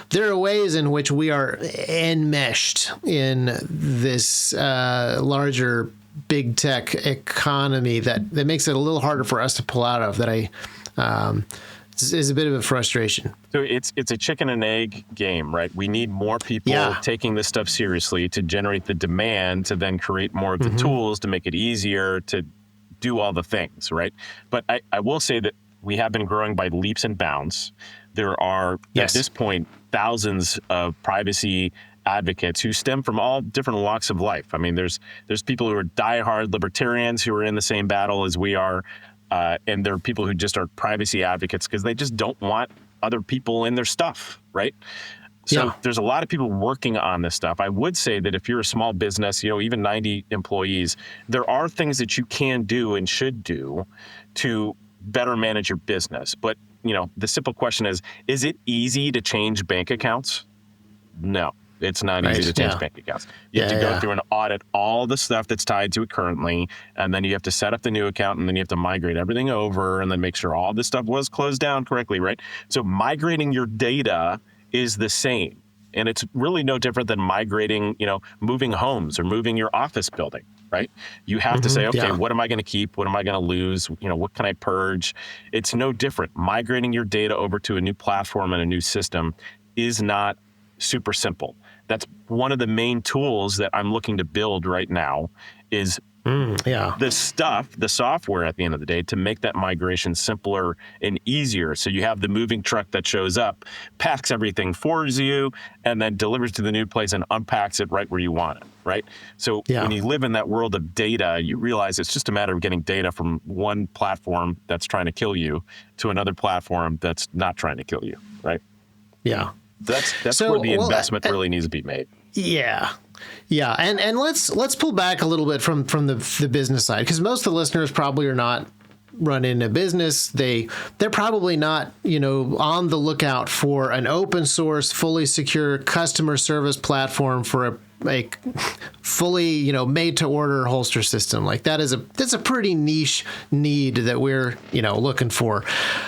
there are ways in which we are enmeshed in this larger big tech economy that makes it a little harder for us to pull out of. That is a bit of a frustration. So it's a chicken and egg game, right? We need more people taking this stuff seriously to generate the demand to then create more of the tools to make it easier to do all the things, right? But I will say that we have been growing by leaps and bounds. There are, at this point, thousands of privacy advocates who stem from all different walks of life. I mean, there's people who are diehard libertarians who are in the same battle as we are, and there are people who just are privacy advocates because they just don't want other people in their stuff, right? So there's a lot of people working on this stuff. I would say that if you're a small business, even 90 employees, there are things that you can do and should do to better manage your business. But, the simple question is it easy to change bank accounts? No. It's not easy to change bank accounts. You have to go through and audit all the stuff that's tied to it currently, and then you have to set up the new account, and then you have to migrate everything over, and then make sure all this stuff was closed down correctly, right? So migrating your data is the same, and it's really no different than migrating, moving homes or moving your office building, right? You have to say, okay, what am I going to keep? What am I going to lose? What can I purge? It's no different. Migrating your data over to a new platform and a new system is not super simple. That's one of the main tools that I'm looking to build right now is the software at the end of the day to make that migration simpler and easier. So you have the moving truck that shows up, packs everything for you, and then delivers to the new place and unpacks it right where you want it, right? So when you live in that world of data, you realize it's just a matter of getting data from one platform that's trying to kill you to another platform that's not trying to kill you, right? Yeah. That's where the investment really needs to be made. Yeah. And let's pull back a little bit from the business side, because most of the listeners probably are not running a business. They're probably not, on the lookout for an open source, fully secure customer service platform for a fully, made to order holster system. Like that's a pretty niche need that we're, looking for.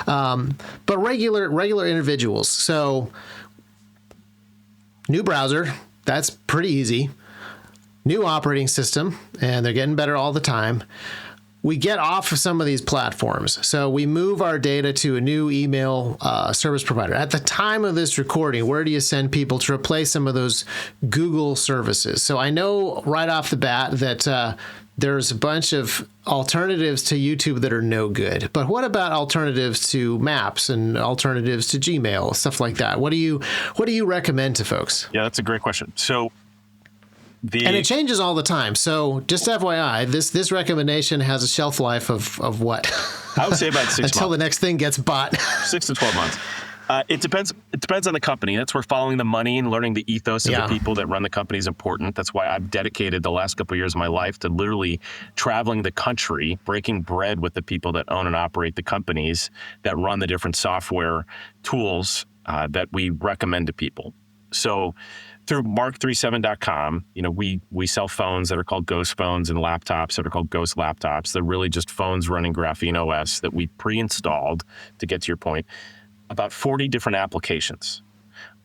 But regular individuals. So new browser, that's pretty easy. New operating system, and they're getting better all the time. we get off of some of these platforms. So we move our data to a new email service provider. At the time of this recording, where do you send people to replace some of those Google services? So I know right off the bat that there's a bunch of alternatives to YouTube that are no good. But what about alternatives to Maps and alternatives to Gmail, stuff like that? What do you recommend to folks? Yeah, that's a great question. So and it changes all the time. So just FYI, this recommendation has a shelf life of what? I would say about 6 months. Until the next thing gets bought. 6 to 12 months. It depends. It depends on the company. That's where following the money and learning the ethos of the people that run the company is important. That's why I've dedicated the last couple of years of my life to literally traveling the country, breaking bread with the people that own and operate the companies that run the different software tools that we recommend to people. So through mark37.com, we sell phones that are called Ghost phones and laptops that are called Ghost laptops. They're really just phones running GrapheneOS that we pre-installed, to get to your point, about 40 different applications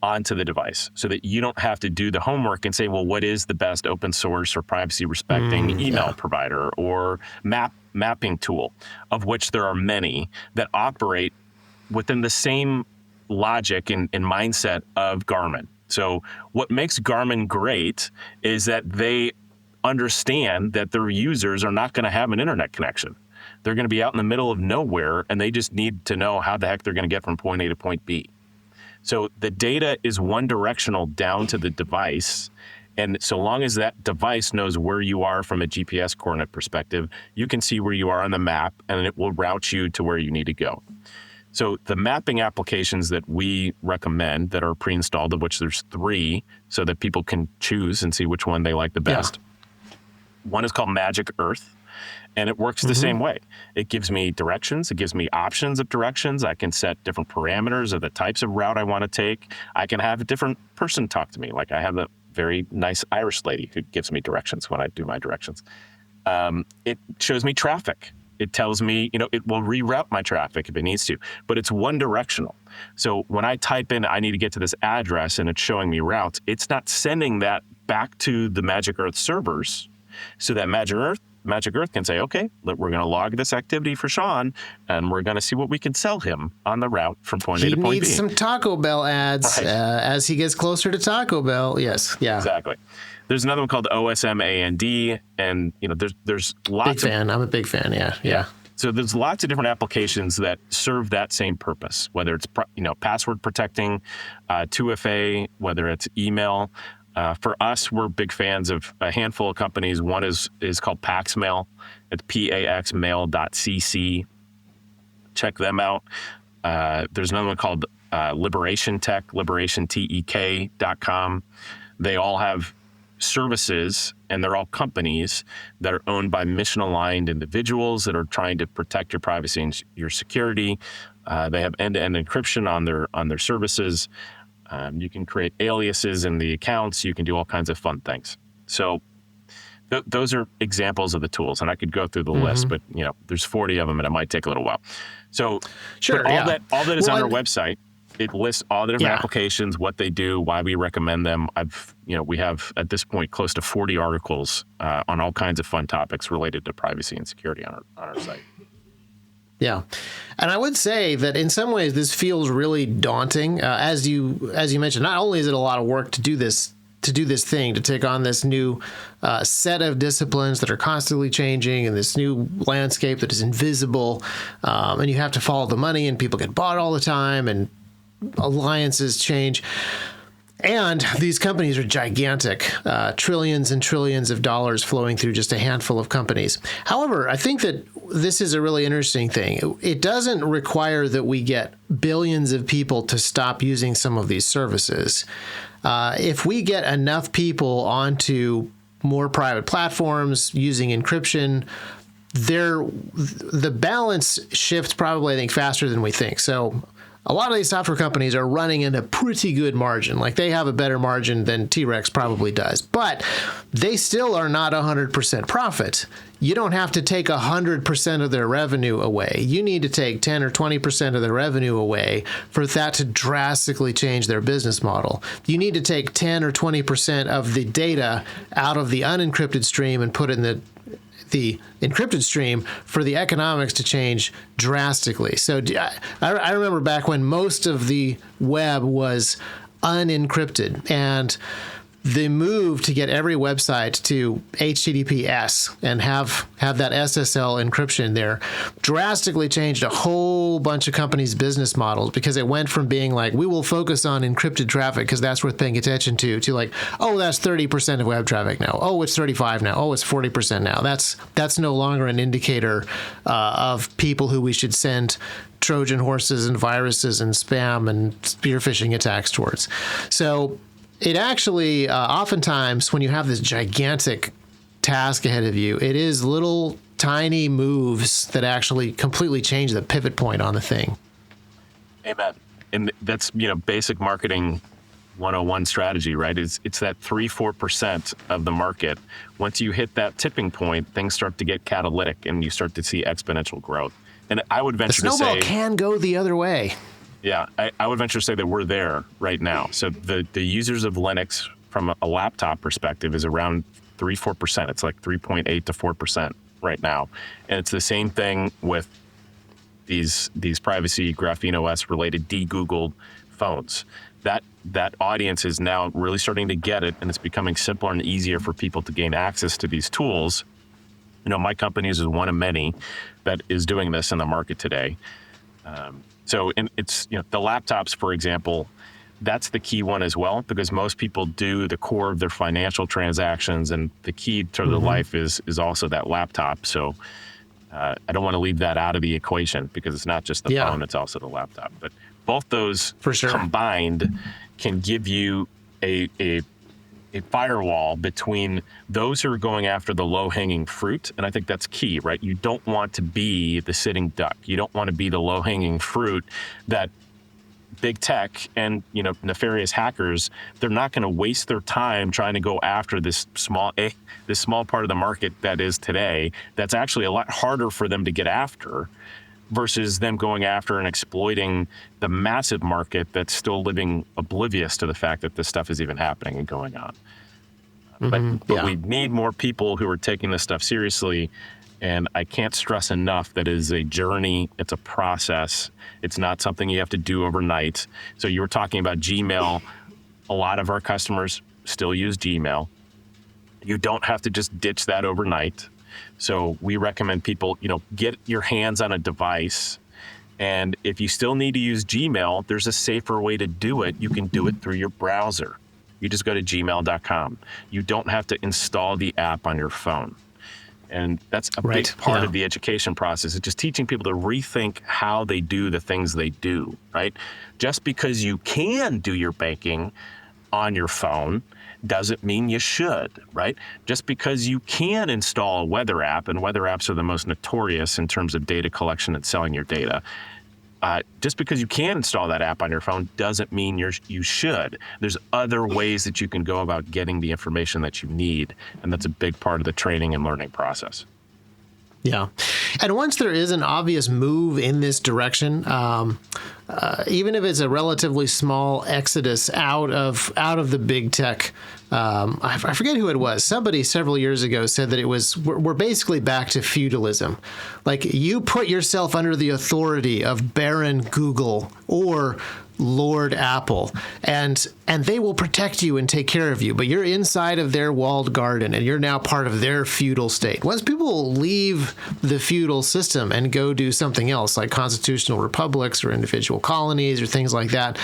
onto the device so that you don't have to do the homework and say, well, what is the best open source or privacy respecting email provider or mapping tool, of which there are many that operate within the same logic and mindset of Garmin. So what makes Garmin great is that they understand that their users are not going to have an internet connection. They're going to be out in the middle of nowhere, and they just need to know how the heck they're going to get from point A to point B. So the data is one directional down to the device. And so long as that device knows where you are from a GPS coordinate perspective, you can see where you are on the map, and it will route you to where you need to go. So the mapping applications that we recommend that are pre-installed, of which there's 3, so that people can choose and see which one they like the best. One is called Magic Earth, and it works the same way. It gives me directions. It gives me options of directions. I can set different parameters of the types of route I want to take. I can have a different person talk to me. Like I have a very nice Irish lady who gives me directions when I do my directions. It shows me traffic. It tells me, it will reroute my traffic if it needs to, but it's one directional. So when I type in, I need to get to this address and it's showing me routes, it's not sending that back to the Magic Earth servers so that Magic Earth can say, okay, we're going to log this activity for Sean and we're going to see what we can sell him on the route from point A to point B. He needs some Taco Bell ads as he gets closer to Taco Bell. Yes. Yeah. Exactly. There's another one called OSMAND, and there's lots. Big fan. I'm a big fan. Yeah. So there's lots of different applications that serve that same purpose, whether it's password protecting, 2FA, whether it's email. For us, we're big fans of a handful of companies. One is called Paxmail. It's paxmail.cc. Check them out. There's another one called Liberation Tech, liberationtek.com. They all have services, and they're all companies that are owned by mission-aligned individuals that are trying to protect your privacy and your security. They have end-to-end encryption on their services. You can create aliases in the accounts. You can do all kinds of fun things. So those are examples of the tools, and I could go through the list, but there's 40 of them, and it might take a little while. So all that is on our website. It lists all the different applications, what they do, why we recommend them. We have at this point close to 40 articles on all kinds of fun topics related to privacy and security on our site. Yeah, and I would say that in some ways this feels really daunting. As you mentioned, not only is it a lot of work to do this thing, to take on this new set of disciplines that are constantly changing and this new landscape that is invisible, and you have to follow the money, and people get bought all the time, and alliances change. And these companies are gigantic, trillions and trillions of dollars flowing through just a handful of companies. However, I think that this is a really interesting thing. It doesn't require that we get billions of people to stop using some of these services. If we get enough people onto more private platforms using encryption, the balance shifts probably, I think, faster than we think. So a lot of these software companies are running in a pretty good margin. Like they have a better margin than T-Rex probably does, but they still are not 100% profit. You don't have to take 100% of their revenue away. You need to take 10 or 20% of their revenue away for that to drastically change their business model. You need to take 10 or 20% of the data out of the unencrypted stream and put it in the the encrypted stream for the economics to change drastically. So I remember back when most of the web was unencrypted, and the move to get every website to HTTPS and have that SSL encryption there drastically changed a whole bunch of companies' business models, because it went from being like, we will focus on encrypted traffic because that's worth paying attention to like, oh, that's 30% of web traffic now. Oh, it's 35 now. Oh, it's 40% now. That's no longer an indicator of people who we should send Trojan horses and viruses and spam and spear phishing attacks towards. So it actually, oftentimes, when you have this gigantic task ahead of you, it is little tiny moves that actually completely change the pivot point on the thing. Amen. And that's, basic marketing 101 strategy, right? It's that 3-4% of the market. Once you hit that tipping point, things start to get catalytic and you start to see exponential growth. And I would venture to say... The snowball can go the other way. Yeah, I would venture to say that we're there right now. So the users of Linux from a laptop perspective is around 3-4%. It's like 3.8 to 4% right now. And it's the same thing with these privacy GrapheneOS related de-Googled phones. That audience is now really starting to get it, and it's becoming simpler and easier for people to gain access to these tools. My company is one of many that is doing this in the market today. So it's, the laptops, for example, that's the key one as well, because most people do the core of their financial transactions, and the key to their life is also that laptop. So I don't want to leave that out of the equation, because it's not just the phone, it's also the laptop. But both those for sure combined can give you a firewall between those who are going after the low-hanging fruit. And I think that's key, right? You don't want to be the sitting duck. You don't want to be the low-hanging fruit that big tech and, nefarious hackers, they're not going to waste their time trying to go after this small part of the market that is today. That's actually a lot harder for them to get after, versus them going after and exploiting the massive market that's still living oblivious to the fact that this stuff is even happening and going on. But we need more people who are taking this stuff seriously. And I can't stress enough that it is a journey. It's a process. It's not something you have to do overnight. So you were talking about Gmail. A lot of our customers still use Gmail. You don't have to just ditch that overnight. So we recommend people, get your hands on a device. And if you still need to use Gmail, there's a safer way to do it. You can do it through your browser. You just go to gmail.com. You don't have to install the app on your phone. And that's a big part of the education process. It's just teaching people to rethink how they do the things they do, right? Just because you can do your banking on your phone doesn't mean you should, right? Just because you can install a weather app, and weather apps are the most notorious in terms of data collection and selling your data. Just because you can install that app on your phone doesn't mean you should. There's other ways that you can go about getting the information that you need, and that's a big part of the training and learning process. Yeah. And once there is an obvious move in this direction, even if it's a relatively small exodus out of the big tech, I forget who it was. Somebody several years ago said that we're basically back to feudalism. Like, you put yourself under the authority of Baron Google or Lord Apple, and they will protect you and take care of you, but you're inside of their walled garden and you're now part of their feudal state. Once people leave the feudal system and go do something else, like constitutional republics or individual colonies or things like that,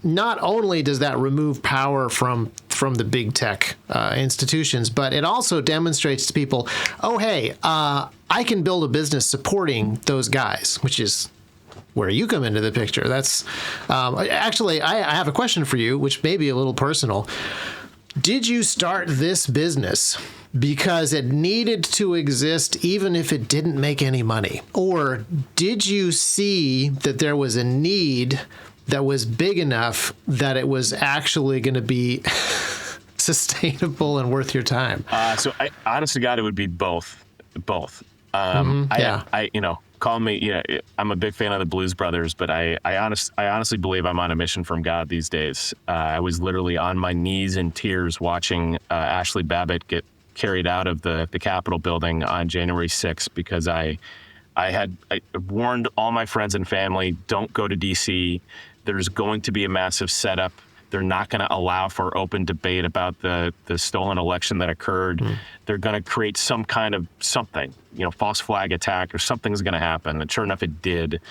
not only does that remove power from the big tech institutions, but it also demonstrates to people, oh, hey, I can build a business supporting those guys, which is where you come into the picture. That's actually, I have a question for you, which may be a little personal. Did you start this business because it needed to exist even if it didn't make any money? Or did you see that there was a need that was big enough that it was actually going to be sustainable and worth your time? So I, honest to God, it would be both. Call me, I'm a big fan of the Blues Brothers, but I honestly believe I'm on a mission from God these days. I was literally on my knees in tears watching Ashley Babbitt get carried out of the Capitol building on January 6th because I warned all my friends and family, don't go to DC. There's going to be a massive setup. They're not going to allow for open debate about the stolen election that occurred. They're going to create some kind of something, false flag attack or something's going to happen. And sure enough, it did.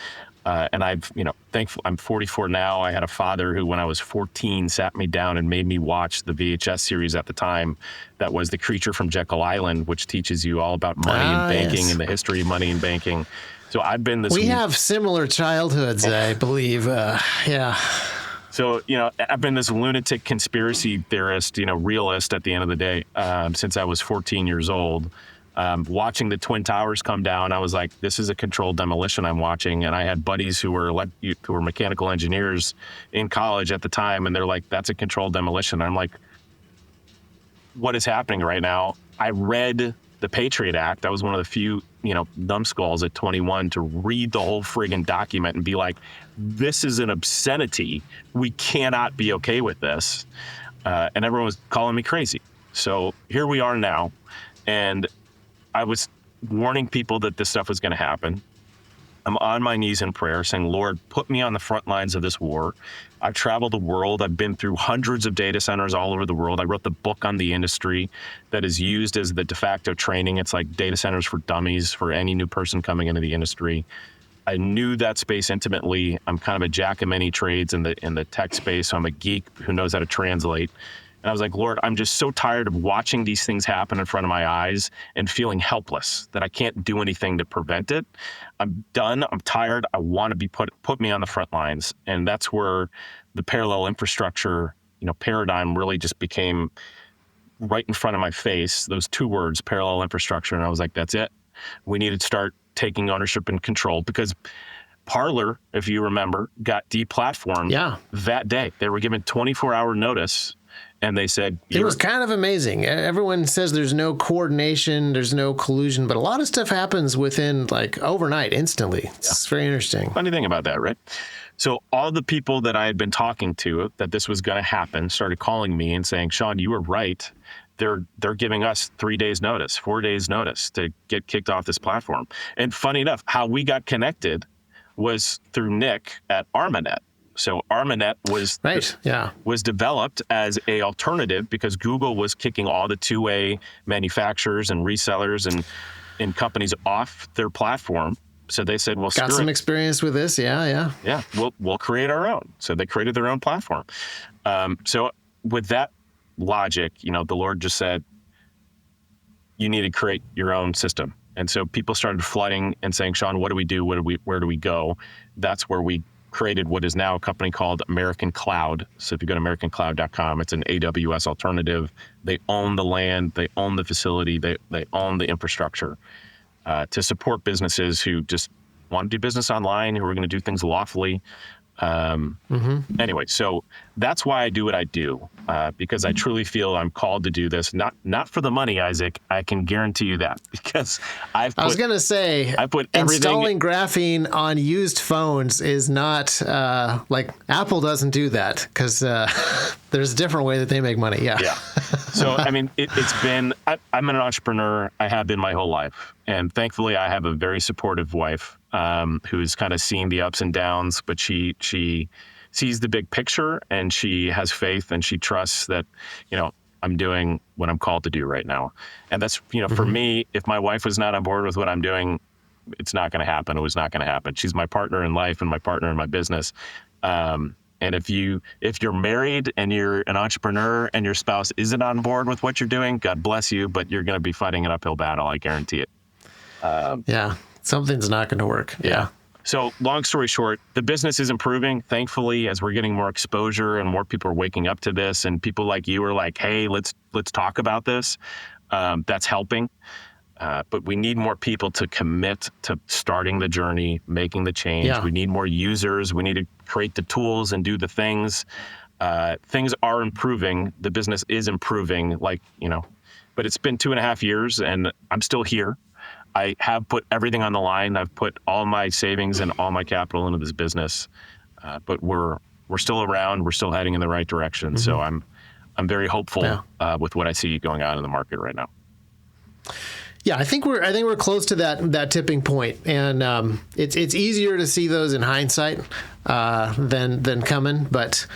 And I've, thankful. I'm 44 now. I had a father who, when I was 14, sat me down and made me watch the VHS series at the time. That was The Creature from Jekyll Island, which teaches you all about money and banking and the history of money and banking. So I've been this. We have similar childhoods, I believe. Yeah. So, I've been this lunatic conspiracy theorist, realist at the end of the day, since I was 14 years old. Watching the Twin Towers come down, I was like, this is a controlled demolition I'm watching. And I had buddies who were mechanical engineers in college at the time. And they're like, that's a controlled demolition. I'm like, what is happening right now? I read the Patriot Act. I was one of the few, numbskulls at 21 to read the whole friggin' document and be like, this is an obscenity. We cannot be okay with this. And everyone was calling me crazy. So here we are now. And I was warning people that this stuff was going to happen. I'm on my knees in prayer saying, Lord, put me on the front lines of this war. I've traveled the world. I've been through hundreds of data centers all over the world. I wrote the book on the industry that is used as the de facto training. It's like data centers for dummies for any new person coming into the industry. I knew that space intimately. I'm kind of a jack of many trades in the tech space. So I'm a geek who knows how to translate. And I was like, Lord, I'm just so tired of watching these things happen in front of my eyes and feeling helpless that I can't do anything to prevent it. I'm done. I'm tired. I want to be put me on the front lines. And that's where the parallel infrastructure, paradigm really just became right in front of my face. Those two words, parallel infrastructure. And I was like, that's it. We need to start taking ownership and control, because Parler, if you remember, got deplatformed that day. They were given 24-hour notice. And they said... It was kind of amazing. Everyone says there's no coordination, there's no collusion, but a lot of stuff happens within, overnight, instantly. It's very interesting. Funny thing about that, right? So all the people that I had been talking to that this was going to happen started calling me and saying, Sean, you were right. They're giving us 3 days notice, 4 days notice to get kicked off this platform. And funny enough, how we got connected was through Nick at ArmaNet. So ArmaNet was developed as a alternative because Google was kicking all the two-way manufacturers and resellers and companies off their platform. So they said, well, got some experience with this. Yeah. We'll create our own. So they created their own platform. So with that logic, the Lord just said, you need to create your own system. And so people started flooding and saying, Sean, what do we do? Where do we go? That's where we created what is now a company called American Cloud. So if you go to americancloud.com, it's an AWS alternative. They own the land, they own the facility, they own the infrastructure to support businesses who just want to do business online, who are going to do things lawfully. Anyway, so that's why I do what I do, because I truly feel I'm called to do this, not for the money, Isaac. I can guarantee you that, because I was going to say, I put everything. Installing graphene on used phones is not Apple doesn't do that, because there's a different way that they make money. Yeah. So, I mean, it's been, I'm an entrepreneur. I have been my whole life. And thankfully, I have a very supportive wife who's kind of seen the ups and downs, but she sees the big picture, and she has faith, and she trusts that, I'm doing what I'm called to do right now. And that's, for me, if my wife was not on board with what I'm doing, it's not going to happen. It was not going to happen. She's my partner in life and my partner in my business. And if you're married and you're an entrepreneur and your spouse isn't on board with what you're doing, God bless you, but you're going to be fighting an uphill battle. I guarantee it. Something's not going to work. Yeah. So long story short, the business is improving, thankfully, as we're getting more exposure and more people are waking up to this, and people like you are like, hey, let's talk about this. That's helping. But we need more people to commit to starting the journey, making the change. Yeah. We need more users. We need to create the tools and do the things. Things are improving. The business is improving, but it's been 2.5 years and I'm still here. I have put everything on the line. I've put all my savings and all my capital into this business, but we're still around. We're still heading in the right direction. So I'm very hopeful with what I see going on in the market right now. Yeah, I think we're close to that tipping point, and it's easier to see those in hindsight than coming. But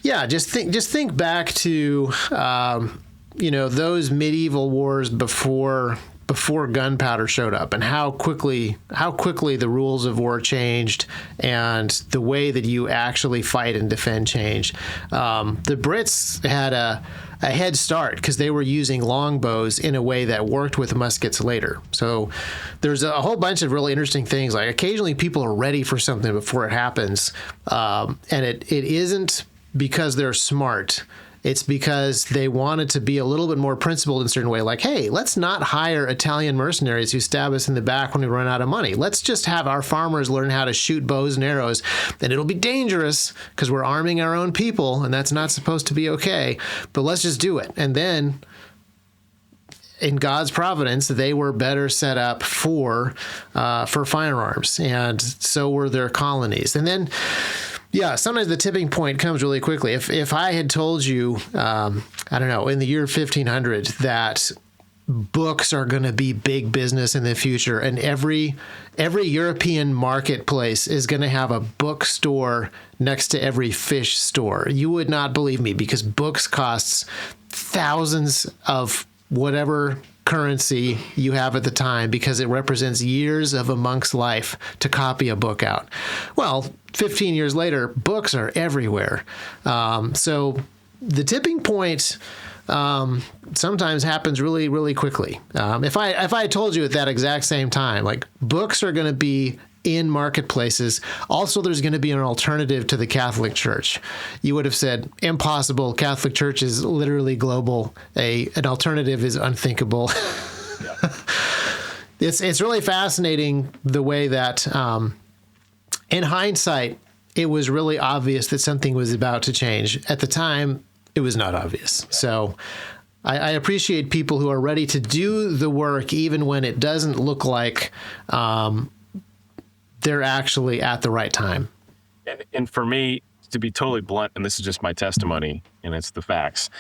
yeah, just think back to those medieval wars before gunpowder showed up, and how quickly the rules of war changed, and the way that you actually fight and defend changed. The Brits had a head start because they were using longbows in a way that worked with muskets later. So there's a whole bunch of really interesting things. Like occasionally people are ready for something before it happens, and it isn't because they're smart. It's because they wanted to be a little bit more principled in a certain way. Like, hey, let's not hire Italian mercenaries who stab us in the back when we run out of money. Let's just have our farmers learn how to shoot bows and arrows. And it'll be dangerous because we're arming our own people, and that's not supposed to be okay. But let's just do it. And then, in God's providence, they were better set up for firearms, and so were their colonies. And then, yeah, sometimes the tipping point comes really quickly. If I had told you, I don't know, in the year 1500 that books are going to be big business in the future, and every European marketplace is going to have a bookstore next to every fish store, you would not believe me, because books costs thousands of whatever currency you have at the time, because it represents years of a monk's life to copy a book out. Well, 15 years later, books are everywhere. So the tipping point sometimes happens really, really quickly. If I told you at that exact same time, like, books are going to be in marketplaces, also there's going to be an alternative to the Catholic Church, you would have said, impossible. Catholic Church is literally global. An alternative is unthinkable. Yeah. It's really fascinating the way that, in hindsight, it was really obvious that something was about to change. At the time, it was not obvious. So I appreciate people who are ready to do the work even when it doesn't look like they're actually at the right time. And for me, to be totally blunt, and this is just my testimony, and it's the facts,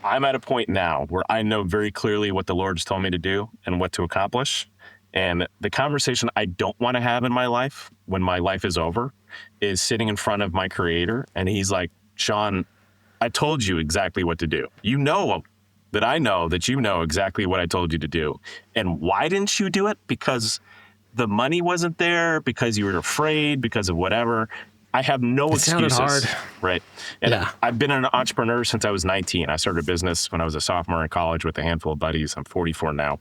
I'm at a point now where I know very clearly what the Lord's told me to do and what to accomplish. And the conversation I don't want to have in my life when my life is over is sitting in front of my Creator, and He's like, Sean, I told you exactly what to do. You know that I know that you know exactly what I told you to do. And why didn't you do it? Because the money wasn't there, because you were afraid, because of whatever. I have no excuses. Sounded hard. Right. And yeah. I've been an entrepreneur since I was 19. I started a business when I was a sophomore in college with a handful of buddies. I'm 44 now.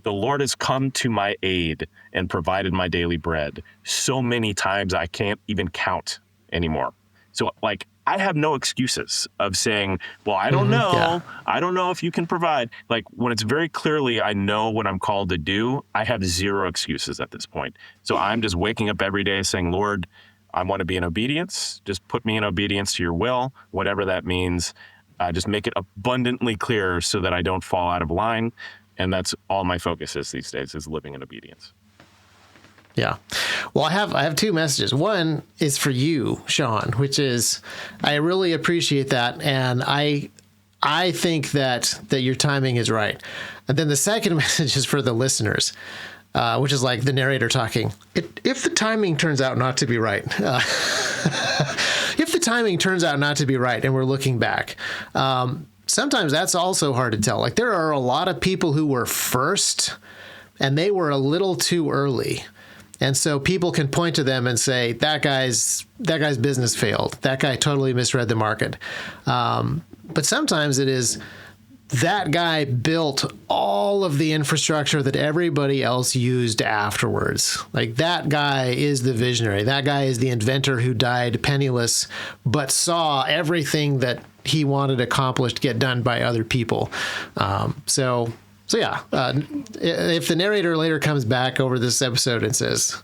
The Lord has come to my aid and provided my daily bread so many times I can't even count anymore. So, like, I have no excuses of saying, well, I don't know. Yeah. I don't know if you can provide. Like, when it's very clearly I know what I'm called to do, I have zero excuses at this point. So I'm just waking up every day saying, Lord, I want to be in obedience. Just put me in obedience to your will, whatever that means. Just make it abundantly clear so that I don't fall out of line. And that's all my focus is these days, is living in obedience. Yeah. Well, I have two messages. One is for you, Sean, which is, I really appreciate that. And I think that your timing is right. And then the second message is for the listeners, which is like the narrator talking. If the timing turns out not to be right, if the timing turns out not to be right and we're looking back, sometimes that's also hard to tell. Like, there are a lot of people who were first and they were a little too early. And so people can point to them and say, that guy's business failed. That guy totally misread the market. But sometimes it is, that guy built all of the infrastructure that everybody else used afterwards. Like, that guy is the visionary. That guy is the inventor who died penniless, but saw everything that he wanted accomplished get done by other people. So yeah, if the narrator later comes back over this episode and says,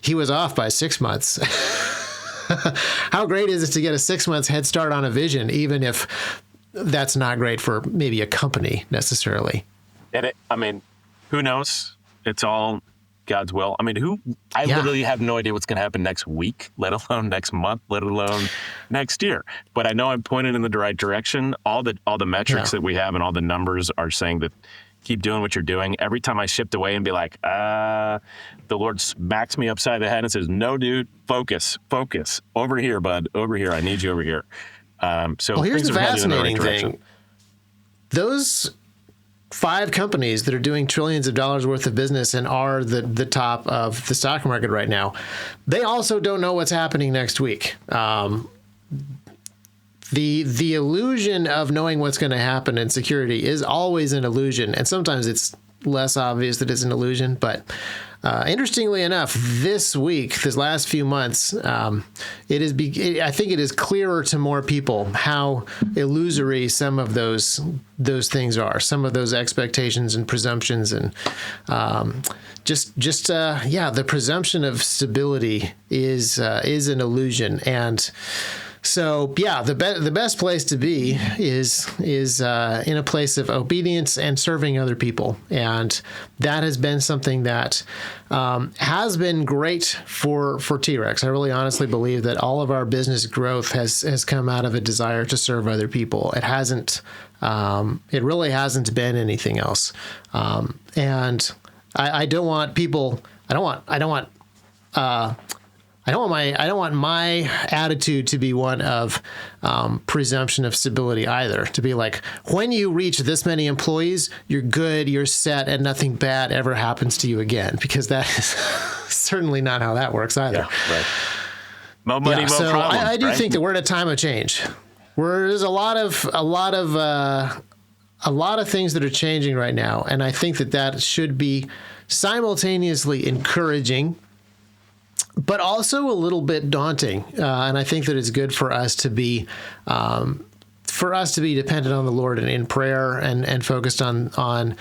he was off by 6 months, how great is it to get a 6 months head start on a vision, even if that's not great for maybe a company necessarily? And who knows? It's all God's will. I literally have no idea what's going to happen next week, let alone next month, let alone next year. But I know I'm pointed in the right direction. All the metrics that we have and all the numbers are saying that keep doing what you're doing. Every time I shipped away and be like, the Lord smacks me upside the head and says, no, dude, focus over here, bud, over here. I need you over here. So here's things the are headed in the right fascinating direction. thing. Those 5 companies that are doing trillions of dollars worth of business and are the top of the stock market right now, they also don't know what's happening next week. The illusion of knowing what's going to happen in security is always an illusion, and sometimes it's less obvious that it's an illusion. But interestingly enough, this week, this last few months, I think it is clearer to more people how illusory some of those things are, some of those expectations and presumptions, and the presumption of stability is an illusion. And so, the best place to be is in a place of obedience and serving other people, and that has been something that has been great for T-Rex. I really honestly believe that all of our business growth has come out of a desire to serve other people. It hasn't. It really hasn't been anything else. And I don't want people. I don't want my attitude to be one of presumption of stability either. To be like, when you reach this many employees, you're good, you're set, and nothing bad ever happens to you again. Because that is certainly not how that works either. Yeah, right. Mo money, mo so problems. I do right? think that we're at a time of change. There's a lot of things that are changing right now, and I think that should be simultaneously encouraging, but also a little bit daunting. And I think that it's good for us to be dependent on the Lord and in prayer and focused on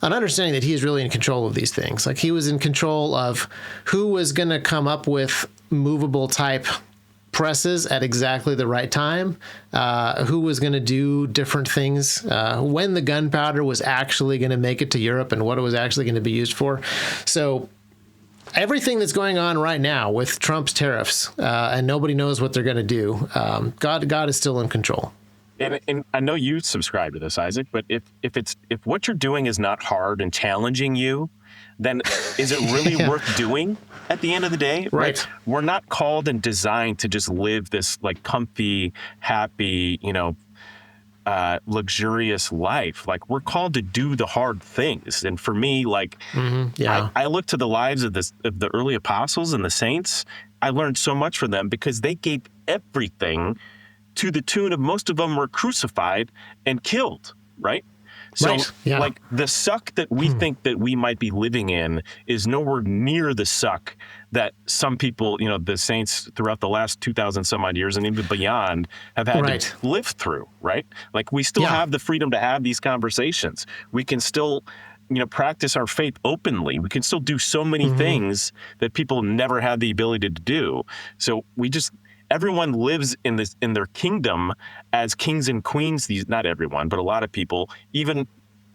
understanding that He is really in control of these things. Like He was in control of who was going to come up with movable type presses at exactly the right time, who was going to do different things, when the gunpowder was actually going to make it to Europe and what it was actually going to be used for. So everything that's going on right now with Trump's tariffs, and nobody knows what they're going to do, God is still in control. And I know you subscribe to this, Isaac, but if what you're doing is not hard and challenging you, then is it really worth doing at the end of the day? Right. We're not called and designed to just live this like comfy, happy, luxurious life. Like we're called to do the hard things. And for me, like I look to the lives of the early apostles and the saints. I learned so much from them because they gave everything, to the tune of most of them were crucified and killed, right? So like the suck that we think that we might be living in is nowhere near the suck that some people, the saints throughout the last 2,000 some odd years and even beyond have had to live through, right? Like we still have the freedom to have these conversations. We can still, practice our faith openly. We can still do so many things that people never had the ability to do. So everyone lives in their kingdom as kings and queens. Not everyone, but a lot of people, even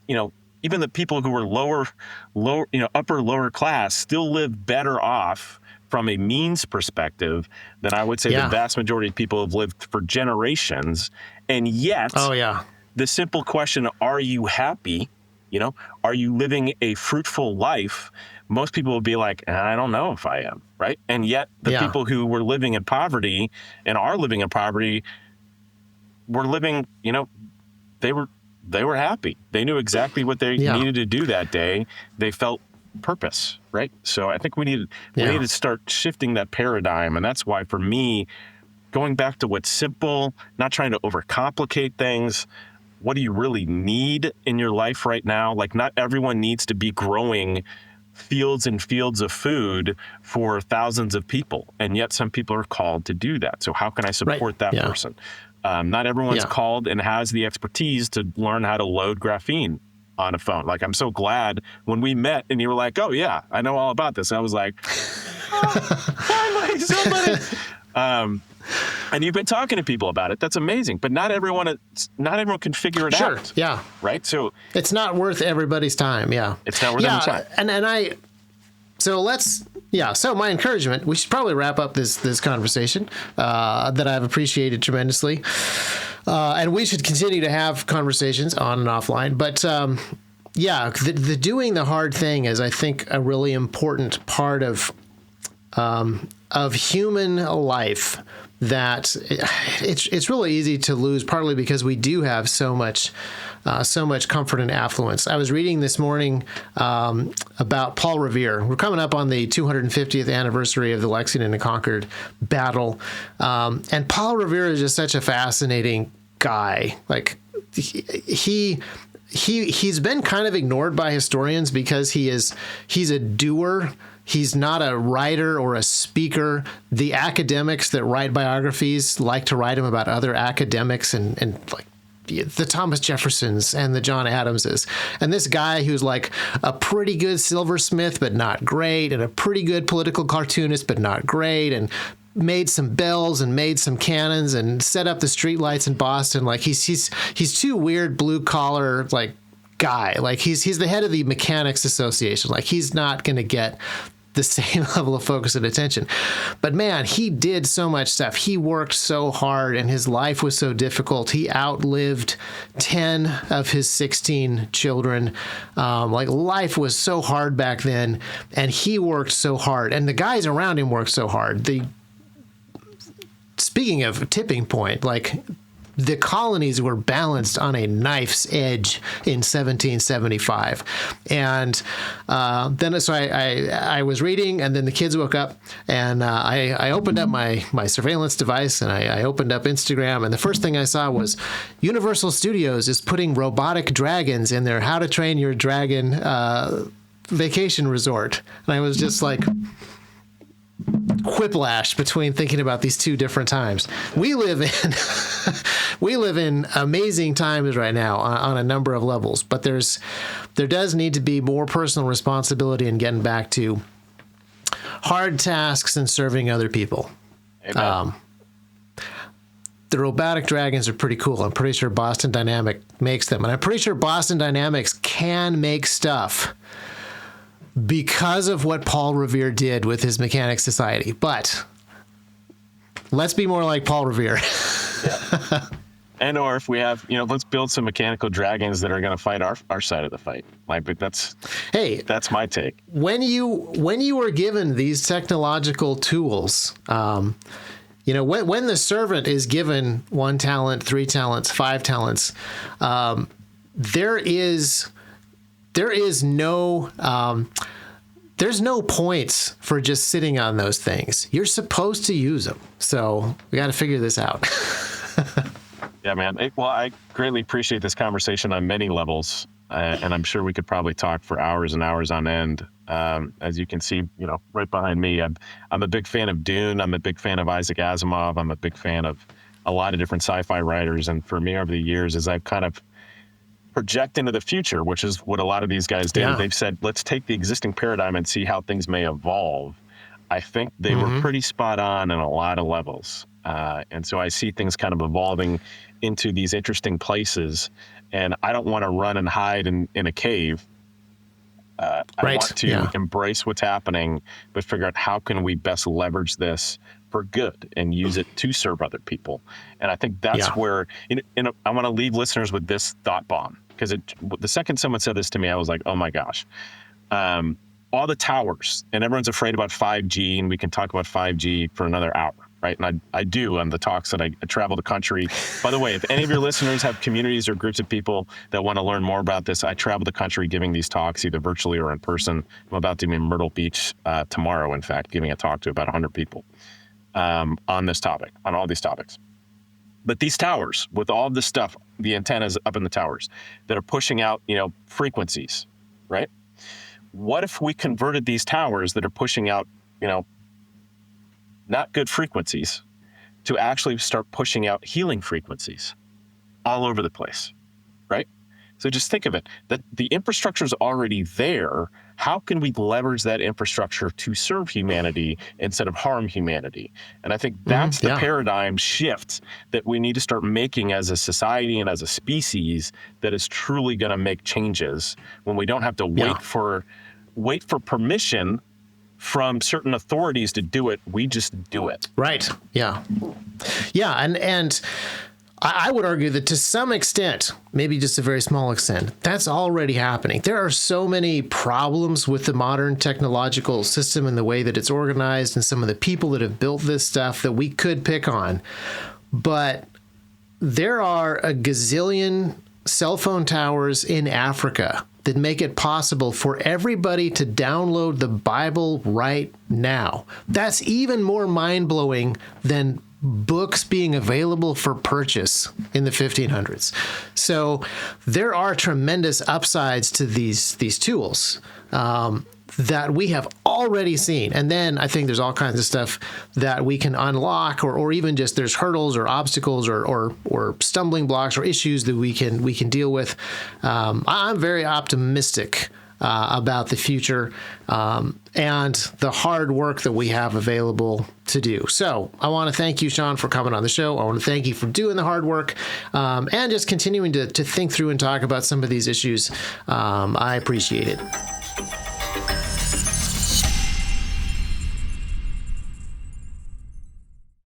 the people who are upper, lower class still live better off from a means perspective than I would say the vast majority of people have lived for generations. And yet, the simple question, are you happy? Are you living a fruitful life? Most people would be like, I don't know if I am, right? And yet the people who were living in poverty and are living in poverty were living, they were happy. They knew exactly what they needed to do that day. They felt purpose, right? So I think we need to start shifting that paradigm. And that's why for me, going back to what's simple, not trying to overcomplicate things. What do you really need in your life right now? Like not everyone needs to be growing fields and fields of food for thousands of people. And yet some people are called to do that. So how can I support that person? Not everyone's called and has the expertise to learn how to load graphene on a phone. Like, I'm so glad when we met and you were like, oh yeah, I know all about this. And I was like, finally somebody. And you've been talking to people about it. That's amazing. But not everyone can figure it out. Sure. Yeah. Right. So it's not worth everybody's time. Yeah. It's not worth everybody's time. So my encouragement, we should probably wrap up this conversation that I've appreciated tremendously. And we should continue to have conversations on and offline. But the doing the hard thing is, I think, a really important part of human life that it's really easy to lose, partly because we do have so much comfort and affluence. I was reading this morning about Paul Revere. We're coming up on the 250th anniversary of the Lexington and Concord battle, and Paul Revere is just such a fascinating guy. Like he's been kind of ignored by historians because he's a doer. He's not a writer or a speaker. The academics that write biographies like to write them about other academics and like the Thomas Jeffersons and the John Adamses. And this guy who's like a pretty good silversmith, but not great, and a pretty good political cartoonist, but not great, and made some bells and made some cannons and set up the streetlights in Boston. Like he's too weird, blue collar, like guy. Like he's the head of the Mechanics Association. Like he's not going to get the same level of focus and attention. But man, he did so much stuff. He worked so hard and his life was so difficult. He outlived 10 of his 16 children. Like life was so hard back then, and he worked so hard, and the guys around him worked so hard. Speaking of tipping point, like the colonies were balanced on a knife's edge in 1775. And then so I was reading, and then the kids woke up, and I opened up my surveillance device, and I opened up Instagram, and the first thing I saw was Universal Studios is putting robotic dragons in their How to Train Your Dragon vacation resort. And I was just like whiplash between thinking about these two different times. We live in amazing times right now on a number of levels, but there does need to be more personal responsibility in getting back to hard tasks and serving other people. The robotic dragons are pretty cool. I'm pretty sure Boston Dynamics makes them, and I'm pretty sure Boston Dynamics can make stuff because of what Paul Revere did with his Mechanics Society. But let's be more like Paul Revere. Yeah. And or if we have, let's build some mechanical dragons that are going to fight our side of the fight. Like, but that's my take. When you were given these technological tools, when the servant is given 1 talent, 3 talents, 5 talents, there's no points for just sitting on those things. You're supposed to use them. So we got to figure this out. Yeah, man. I greatly appreciate this conversation on many levels. And I'm sure we could probably talk for hours and hours on end. As you can see, right behind me, I'm a big fan of Dune. I'm a big fan of Isaac Asimov. I'm a big fan of a lot of different sci-fi writers. And for me over the years, as I've kind of project into the future, which is what a lot of these guys do. Yeah. They've said, let's take the existing paradigm and see how things may evolve. I think they were pretty spot on in a lot of levels. And so I see things kind of evolving into these interesting places. And I don't want to run and hide in a cave. I want to embrace what's happening, but figure out how can we best leverage this for good and use it to serve other people. And I think that's where, I want to leave listeners with this thought bomb, because the second someone said this to me, I was like, oh my gosh, all the towers, and everyone's afraid about 5G, and we can talk about 5G for another hour, right? And I do on the talks that I travel the country. By the way, if any of your listeners have communities or groups of people that want to learn more about this, I travel the country giving these talks either virtually or in person. I'm about to be in Myrtle Beach tomorrow, in fact, giving a talk to about 100 people on this topic, on all these topics. But these towers, with all of this stuff, the antennas up in the towers that are pushing out, frequencies, right? What if we converted these towers that are pushing out, not good frequencies, to actually start pushing out healing frequencies all over the place, right? So just think of it, that the infrastructure is already there. How can we leverage that infrastructure to serve humanity instead of harm humanity? And I think that's the paradigm shift that we need to start making as a society and as a species that is truly going to make changes, when we don't have to wait for permission from certain authorities to do it. We just do it. Right. Yeah. Yeah. And I would argue that to some extent, maybe just a very small extent, that's already happening. There are so many problems with the modern technological system and the way that it's organized and some of the people that have built this stuff that we could pick on. But there are a gazillion cell phone towers in Africa that make it possible for everybody to download the Bible right now. That's even more mind-blowing than books being available for purchase in the 1500s. So there are tremendous upsides to these tools that we have already seen. And then I think there's all kinds of stuff that we can unlock, or even just there's hurdles or obstacles or stumbling blocks or issues that we can deal with. I'm very optimistic about the future and the hard work that we have available to do. So I want to thank you, Sean, for coming on the show. I want to thank you for doing the hard work and just continuing to think through and talk about some of these issues. I appreciate it.